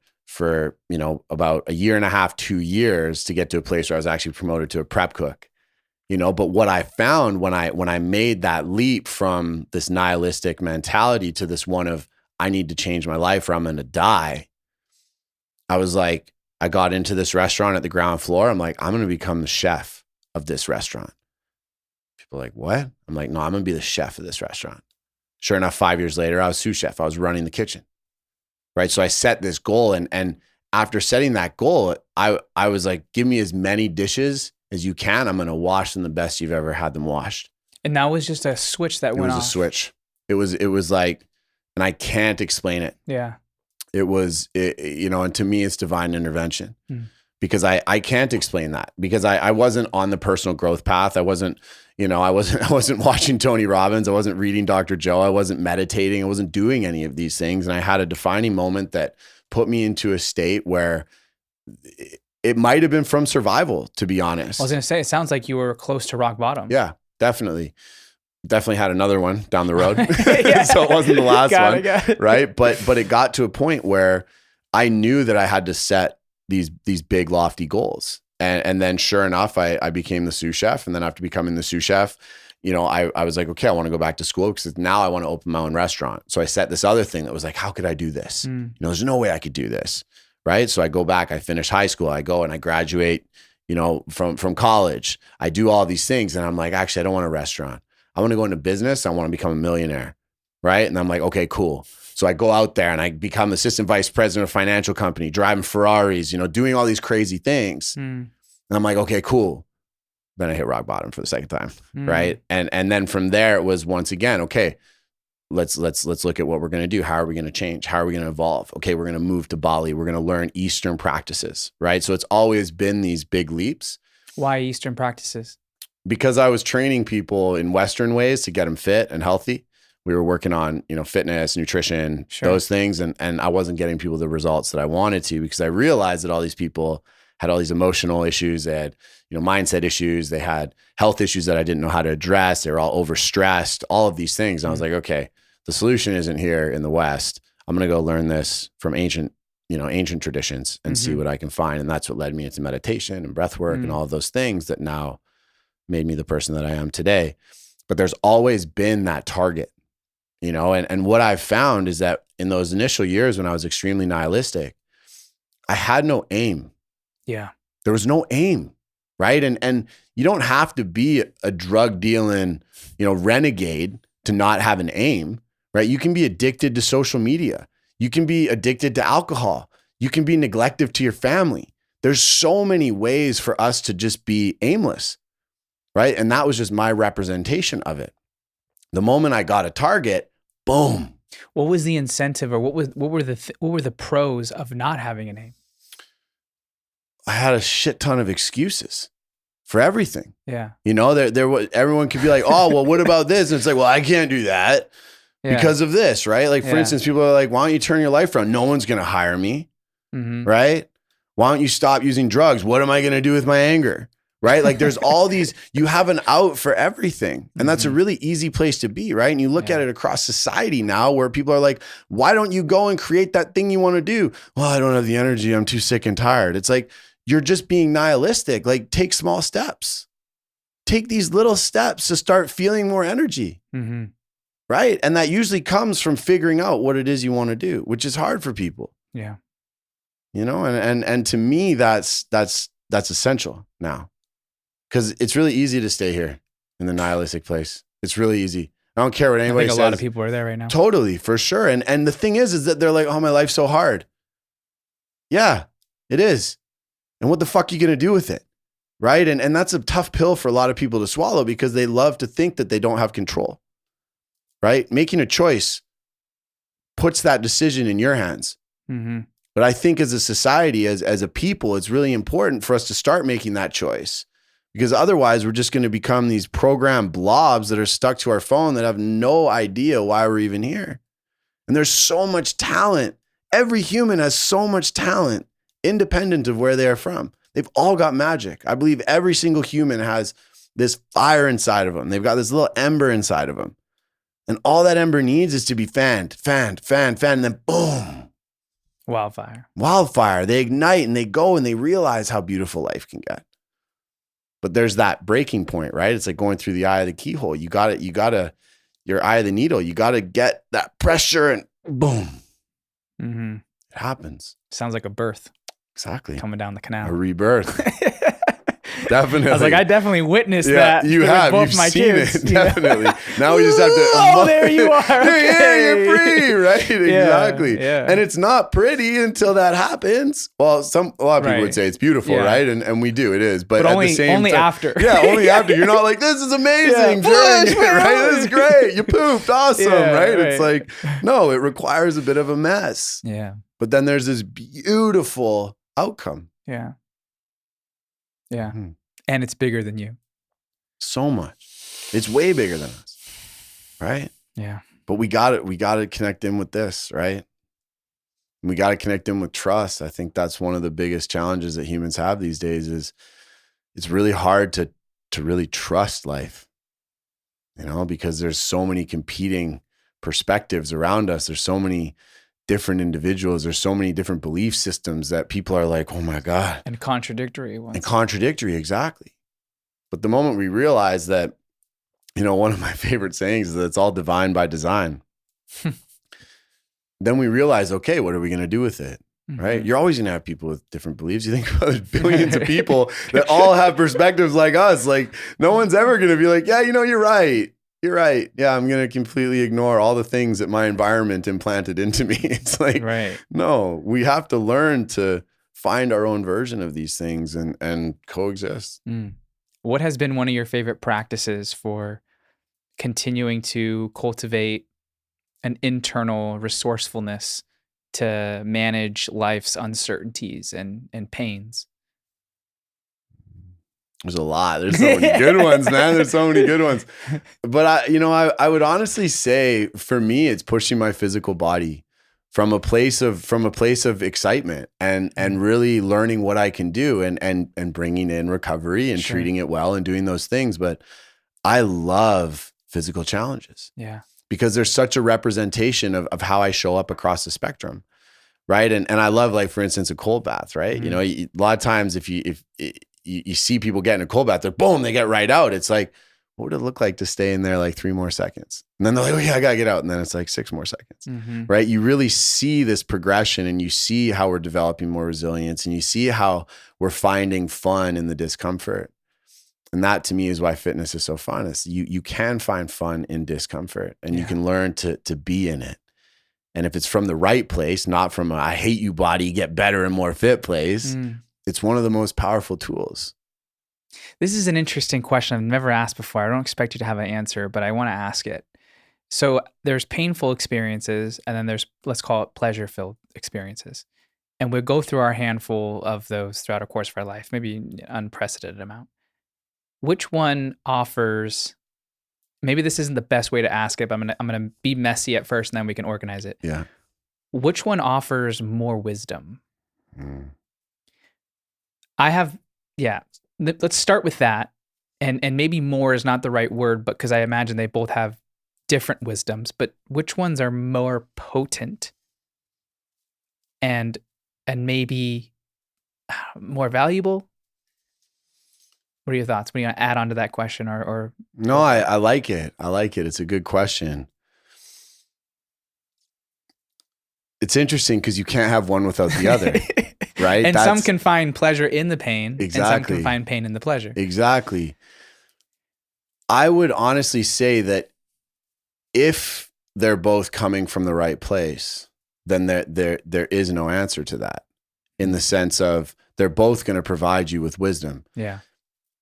about a year and a half, 2 years to get to a place where I was actually promoted to a prep cook, but what I found when I made that leap from this nihilistic mentality to this one of, I need to change my life or I'm going to die. I was like, I got into this restaurant at the ground floor. I'm like, I'm going to become the chef of this restaurant. People are like, what? I'm like, no, I'm going to be the chef of this restaurant. Sure enough, 5 years later, I was sous chef. I was running the kitchen, right? So I set this goal. And after setting that goal, I was like, give me as many dishes as you can. I'm going to wash them the best you've ever had them washed. And that was just a switch that went off. It was a switch. It was like, and I can't explain it. Yeah. It was, and to me, it's divine intervention because I can't explain that because I wasn't on the personal growth path. I wasn't watching Tony Robbins. I wasn't reading Dr. Joe. I wasn't meditating. I wasn't doing any of these things. And I had a defining moment that put me into a state where it might've been from survival, to be honest. I was going to say, it sounds like you were close to rock bottom. Yeah, definitely. Definitely had another one down the road. So it wasn't the last one, right? But it got to a point where I knew that I had to set these big lofty goals. And then sure enough, I became the sous chef. And then after becoming the sous chef, I was like, okay, I want to go back to school because now I want to open my own restaurant. So I set this other thing that was like, how could I do this? There's no way I could do this, right? So I go back, I finish high school, I go and I graduate, from college. I do all these things and I'm like, actually, I don't want a restaurant. I want to go into business. I want to become a millionaire. Right. And I'm like, okay, cool. So I go out there and I become assistant vice president of a financial company, driving Ferraris, doing all these crazy things. And I'm like, okay, cool. Then I hit rock bottom for the second time. Right. And then from there it was once again, okay, let's look at what we're going to do. How are we going to change? How are we going to evolve? Okay. We're going to move to Bali. We're going to learn Eastern practices. Right. So it's always been these big leaps. Why Eastern practices? Because I was training people in Western ways to get them fit and healthy. We were working on, fitness, nutrition, those things. And I wasn't getting people the results that I wanted to because I realized that all these people had all these emotional issues. They had, mindset issues. They had health issues that I didn't know how to address. They were all overstressed, all of these things. And I was like, okay, the solution isn't here in the West. I'm going to go learn this from ancient traditions and see what I can find. And that's what led me into meditation and breath work and all of those things that now made me the person that I am today. But there's always been that target, and what I've found is that in those initial years when I was extremely nihilistic, I had no aim. Yeah. There was no aim, right? And you don't have to be a drug dealing, renegade to not have an aim, right? You can be addicted to social media. You can be addicted to alcohol. You can be neglective to your family. There's so many ways for us to just be aimless. Right. And that was just my representation of it. The moment I got a target, boom. What was the incentive or what were the pros of not having a name? I had a shit ton of excuses for everything. Yeah. There was, everyone could be like, oh, well, what about this? And it's like, well, I can't do that because of this. Right. Like, for instance, people are like, why don't you turn your life around? No one's going to hire me. Right. Why don't you stop using drugs? What am I going to do with my anger? right? Like there's all these, you have an out for everything. And that's a really easy place to be, right? And you look at it across society now where people are like, why don't you go and create that thing you want to do? Well, I don't have the energy. I'm too sick and tired. It's like, you're just being nihilistic. Like take small steps. Take these little steps to start feeling more energy, right? And that usually comes from figuring out what it is you want to do, which is hard for people. Yeah. You know, and to me, that's essential now. Because it's really easy to stay here in the nihilistic place. It's really easy. I don't care what anybody says. I think a lot of people are there right now. Totally, for sure. And the thing is that they're like, oh, my life's so hard. Yeah, it is. And what the fuck are you going to do with it? Right? And that's a tough pill for a lot of people to swallow because they love to think that they don't have control. Right? Making a choice puts that decision in your hands. But I think as a society, as a people, it's really important for us to start making that choice. Because otherwise, we're just going to become these programmed blobs that are stuck to our phone that have no idea why we're even here. And there's so much talent. Every human has so much talent, independent of where they are from. They've all got magic. I believe every single human has this fire inside of them. They've got this little ember inside of them. And all that ember needs is to be fanned, and then boom. Wildfire. They ignite and they go and they realize how beautiful life can get. But there's that breaking point, right? It's like going through the eye of the keyhole. You got to, your eye of the needle. You got to get that pressure and boom. It happens. Sounds like a birth. Exactly. Coming down the canal. A rebirth. Definitely. I was like, I definitely witnessed that. You have. Both You've my seen kids, it. Definitely. Now we just have to. Oh, there you are. Okay. You're free, right? Exactly. Yeah. And it's not pretty until that happens. Well, a lot of people would say it's beautiful, right? And we do. It is. But at only, the same only time, after. Yeah, only after. You're not like, this is amazing. During it, right? This is great. You pooped. Awesome, right? It's like, no, it requires a bit of a mess. Yeah. But then there's this beautiful outcome. Yeah. And it's bigger than you. So much. It's way bigger than us. Right? Yeah. But we got to connect in with this, right? We got to connect in with trust. I think that's one of the biggest challenges that humans have these days is it's really hard to really trust life. You know, because there's so many competing perspectives around us. There's so many different individuals. There's so many different belief systems that people are like, oh my God. And contradictory ones. And contradictory, exactly. But the moment we realize that, you know, one of my favorite sayings is that it's all divine by design. Then we realize, okay, what are we going to do with it? Right? You're always going to have people with different beliefs. You think about there's billions of people that all have perspectives like us. Like no one's ever going to be like, yeah, you know, you're right. You're right. Yeah, I'm going to completely ignore all the things that my environment implanted into me. It's like, no, we have to learn to find our own version of these things and coexist. What has been one of your favorite practices for continuing to cultivate an internal resourcefulness to manage life's uncertainties and pains? There's a lot. There's so many good ones, man. There's so many good ones. But I would honestly say for me, it's pushing my physical body from a place of excitement and really learning what I can do and bringing in recovery and treating it well and doing those things. But I love physical challenges. Yeah. Because there's such a representation of how I show up across the spectrum. Right. And I love, like, for instance, a cold bath, right? You know, a lot of times if you see people get in a cold bath, they're boom, they get right out. It's like, what would it look like to stay in there like 3 more seconds? And then they're like, oh yeah, I gotta get out. And then it's like 6 more seconds, right? You really see this progression and you see how we're developing more resilience and you see how we're finding fun in the discomfort. And that to me is why fitness is so fun. Is you can find fun in discomfort and you can learn to be in it. And if it's from the right place, not from a I hate you body, get better and more fit place, it's one of the most powerful tools. This is an interesting question I've never asked before. I don't expect you to have an answer, but I want to ask it. So there's painful experiences and then there's, let's call it pleasure-filled experiences. And we'll go through our handful of those throughout the course of our life, maybe an unprecedented amount. Which one offers, maybe this isn't the best way to ask it, but I'm gonna be messy at first and then we can organize it. Yeah. Which one offers more wisdom? I have, let's start with that. And maybe more is not the right word, but because I imagine they both have different wisdoms, but which ones are more potent and maybe more valuable? What are your thoughts? What do you want to add on to that question or? No, I like it. I like it. It's a good question. It's interesting because you can't have one without the other, right? And some can find pleasure in the pain, exactly. And some can find pain in the pleasure. Exactly. I would honestly say that if they're both coming from the right place, then there is no answer to that, in the sense of they're both going to provide you with wisdom. Yeah.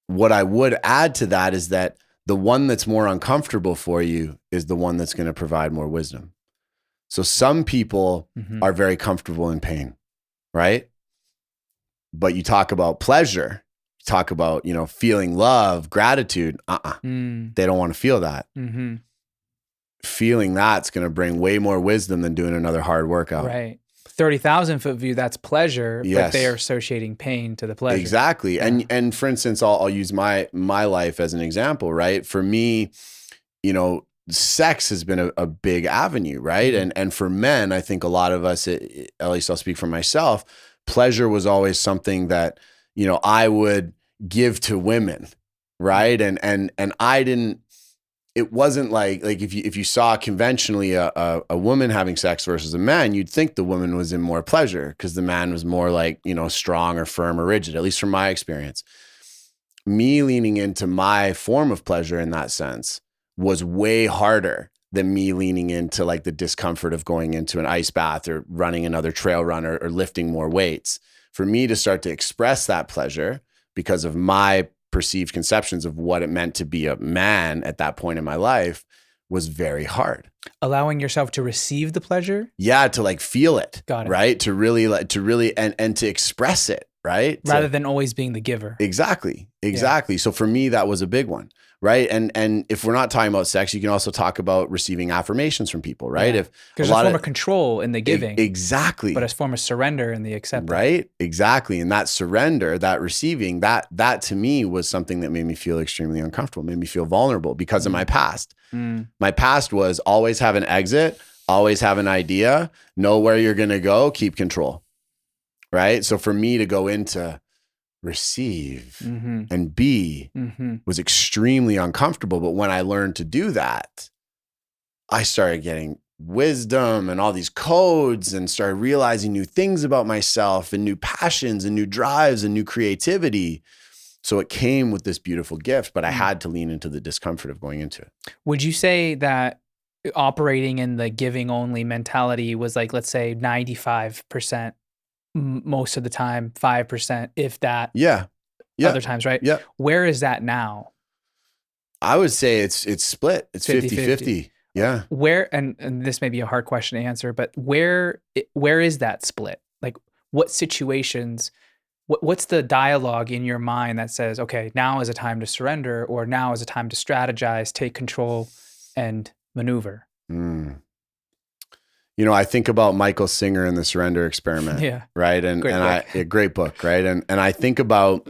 What I would add to that is that the one that's more uncomfortable for you is the one that's going to provide more wisdom. So some people are very comfortable in pain, right? But you talk about pleasure, you talk about, feeling love, gratitude. They don't want to feel that. Feeling that's going to bring way more wisdom than doing another hard workout. Right. 30,000 foot view, that's pleasure, but they are associating pain to the pleasure. Exactly. Yeah. And for instance, I'll use my life as an example, right? For me, sex has been a big avenue, right? And for men, I think a lot of us, at least I'll speak for myself, pleasure was always something that, I would give to women, right? And I didn't, it wasn't like if you saw conventionally a woman having sex versus a man, you'd think the woman was in more pleasure because the man was more like, strong or firm or rigid, at least from my experience. Me leaning into my form of pleasure in that sense was way harder than me leaning into like the discomfort of going into an ice bath or running another trail run or lifting more weights. For me to start to express that pleasure because of my perceived conceptions of what it meant to be a man at that point in my life was very hard. Allowing yourself to receive the pleasure? Yeah, to like feel it. Got it. Right? To really and to express it, right? Rather than always being the giver. Exactly. Yeah. So for me, that was a big one. Right. And if we're not talking about sex, you can also talk about receiving affirmations from people, right? Yeah. If there's a form of control in the giving. Exactly. But a form of surrender in the acceptance. Right. Exactly. And that surrender, that receiving, that to me was something that made me feel extremely uncomfortable, made me feel vulnerable because of my past. My past was always have an exit, always have an idea, know where you're going to go, keep control. Right. So for me to go into receive and be was extremely uncomfortable. But when I learned to do that, I started getting wisdom and all these codes and started realizing new things about myself and new passions and new drives and new creativity. So it came with this beautiful gift, but I had to lean into the discomfort of going into it. Would you say that operating in the giving only mentality was like, let's say 95%? Most of the time, 5%, if that. Yeah. Other times, right? Yeah. Where is that now? I would say it's split. It's 50-50. Yeah. Where, and this may be a hard question to answer, but where is that split? Like what situations, what's the dialogue in your mind that says, okay, now is a time to surrender, or now is a time to strategize, take control and maneuver? I think about Michael Singer and the Surrender Experiment. Yeah. Right. A great book. Right. And I think about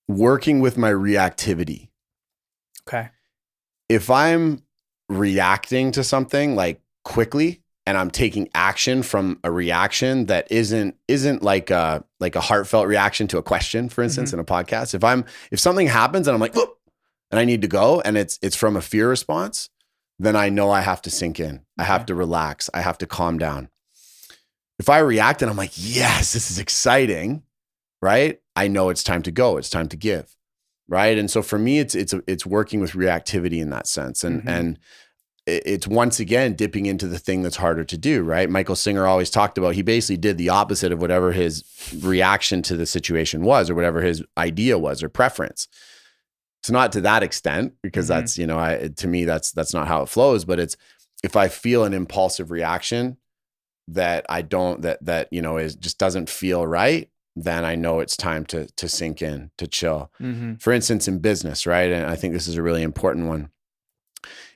working with my reactivity. Okay. If I'm reacting to something like quickly and I'm taking action from a reaction that isn't like a heartfelt reaction to a question, for instance, in a podcast, if something happens and I'm like, whoop, and I need to go and it's from a fear response, then I know I have to sink in. I have to relax. I have to calm down. If I react and I'm like, yes, this is exciting, right? I know it's time to go. It's time to give, right? And so for me, it's working with reactivity in that sense. And it's once again dipping into the thing that's harder to do, right? Michael Singer always talked about, he basically did the opposite of whatever his reaction to the situation was or whatever his idea was or preference. It's not to that extent because that's, to me, that's not how it flows. But it's, if I feel an impulsive reaction that I don't, that is just doesn't feel right, then I know it's time to sink in, to chill. For instance, in business, right? And I think this is a really important one.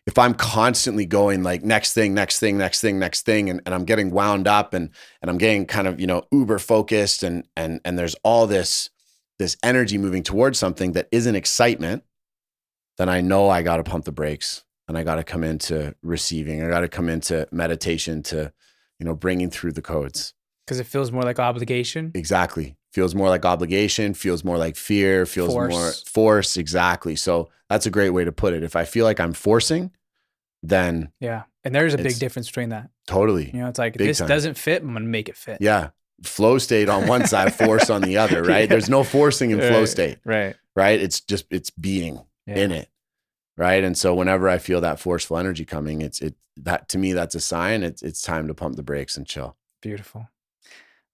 If I'm constantly going like next thing, and I'm getting wound up and I'm getting kind of, uber focused and there's all this this energy moving towards something that isn't excitement, then I know I got to pump the brakes and I got to come into receiving. I got to come into meditation to, bringing through the codes. Because it feels more like obligation. Exactly. Feels more like obligation, feels more like fear, feels more force. Exactly. So that's a great way to put it. If I feel like I'm forcing, then. Yeah. And there's a big difference between that. Totally. It's like, this doesn't fit, I'm going to make it fit. Yeah. Flow state on one side, force on the other, right? There's no forcing in flow state. Right. Right. It's being in it. Right. And so whenever I feel that forceful energy coming, that to me, that's a sign it's time to pump the brakes and chill. Beautiful.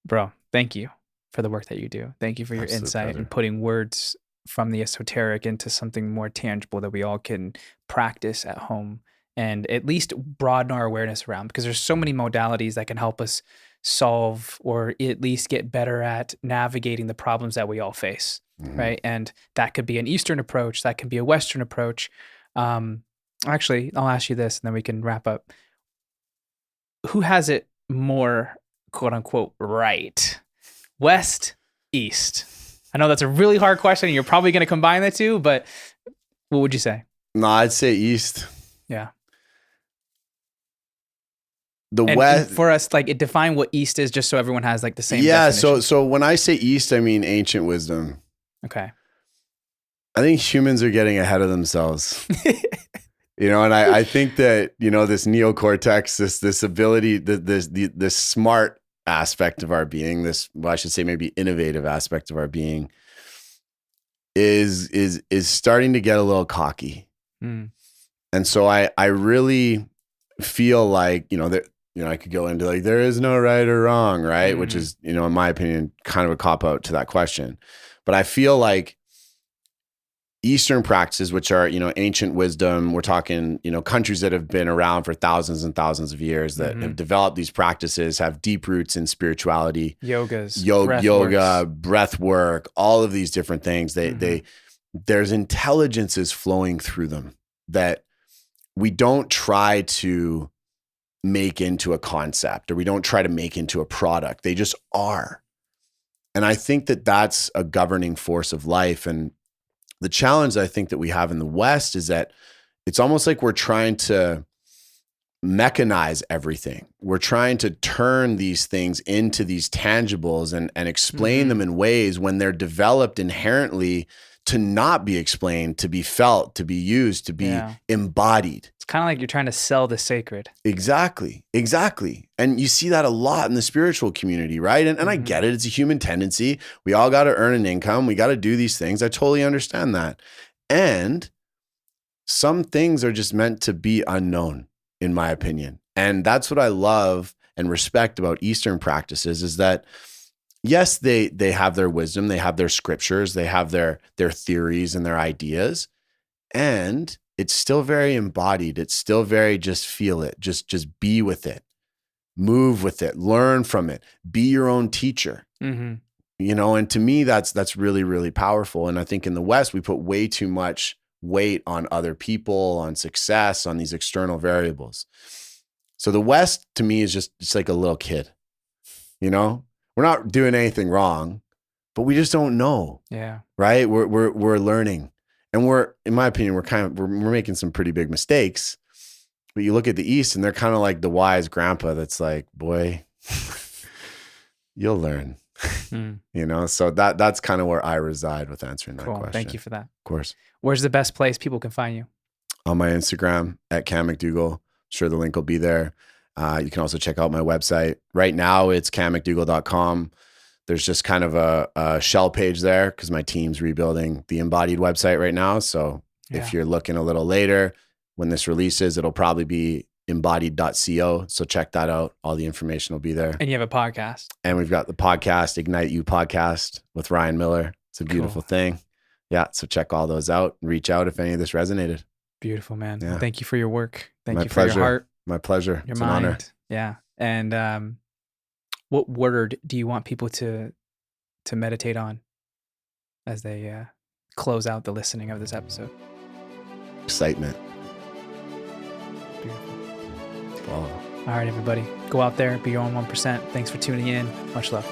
Bro, thank you for the work that you do. Thank you for your insight and putting words from the esoteric into something more tangible that we all can practice at home and at least broaden our awareness around, because there's so many modalities that can help us solve or at least get better at navigating the problems that we all face, right? And that could be an Eastern approach, that can be a Western approach. Actually, I'll ask you this and then we can wrap up. Who has it more, quote unquote, right? West, East? I know that's a really hard question and you're probably going to combine the two, but what would you say? No, I'd say East. Yeah. West, for us, like, define what East is, just so everyone has like the same definition. So when I say East, I mean ancient wisdom. Okay. I think humans are getting ahead of themselves. And I think that, this neocortex, this ability, this smart aspect of our being, I should say maybe innovative aspect of our being is starting to get a little cocky. And so I really feel like, I could go into like, there is no right or wrong, right? Which is, in my opinion, kind of a cop out to that question. But I feel like Eastern practices, which are, ancient wisdom, we're talking, countries that have been around for thousands and thousands of years that have developed these practices, have deep roots in spirituality, yoga, breath work, all of these different things. There's intelligences flowing through them that we don't try to make into a concept or we don't try to make into a product. They just are. And I think that that's a governing force of life. And the challenge I think that we have in the West is that it's almost like we're trying to mechanize everything. We're trying to turn these things into these tangibles and explain them in ways when they're developed inherently to not be explained, to be felt, to be used, to be embodied. It's kind of like you're trying to sell the sacred. Exactly. And you see that a lot in the spiritual community, right? And I get it. It's a human tendency. We all got to earn an income. We got to do these things. I totally understand that. And some things are just meant to be unknown, in my opinion. And that's what I love and respect about Eastern practices is that yes, they have their wisdom, they have their scriptures, they have their theories and their ideas, and it's still very embodied. It's still very just feel it, just be with it, move with it, learn from it, be your own teacher. And to me, that's really, really powerful. And I think in the West, we put way too much weight on other people, on success, on these external variables. So the West to me is just like a little kid, We're not doing anything wrong, but we just don't know. Yeah. Right? We're learning. And in my opinion, we're making some pretty big mistakes. But you look at the East and they're kind of like the wise grandpa that's like, boy, you'll learn. So that's kind of where I reside with answering that question. Thank you for that. Of course. Where's the best place people can find you? On my Instagram at Cam Macdougall. Sure, the link will be there. You can also check out my website. Right now, it's cammacdougall.com. There's just kind of a shell page there because my team's rebuilding the Inbodied website right now. So if you're looking a little later, when this releases, it'll probably be inbodied.co. So check that out. All the information will be there. And you have a podcast. And we've got the podcast, Ignite You podcast with Ryan Miller. It's a beautiful thing. Yeah. So check all those out and reach out if any of this resonated. Beautiful, man. Yeah. Well, thank you for your work. Thank you pleasure. For your heart. My pleasure. It's an honor. Yeah. And what word do you want people to meditate on as they close out the listening of this episode? Excitement. Beautiful. Wow. All right, everybody. Go out there, be your own 1%. Thanks for tuning in. Much love.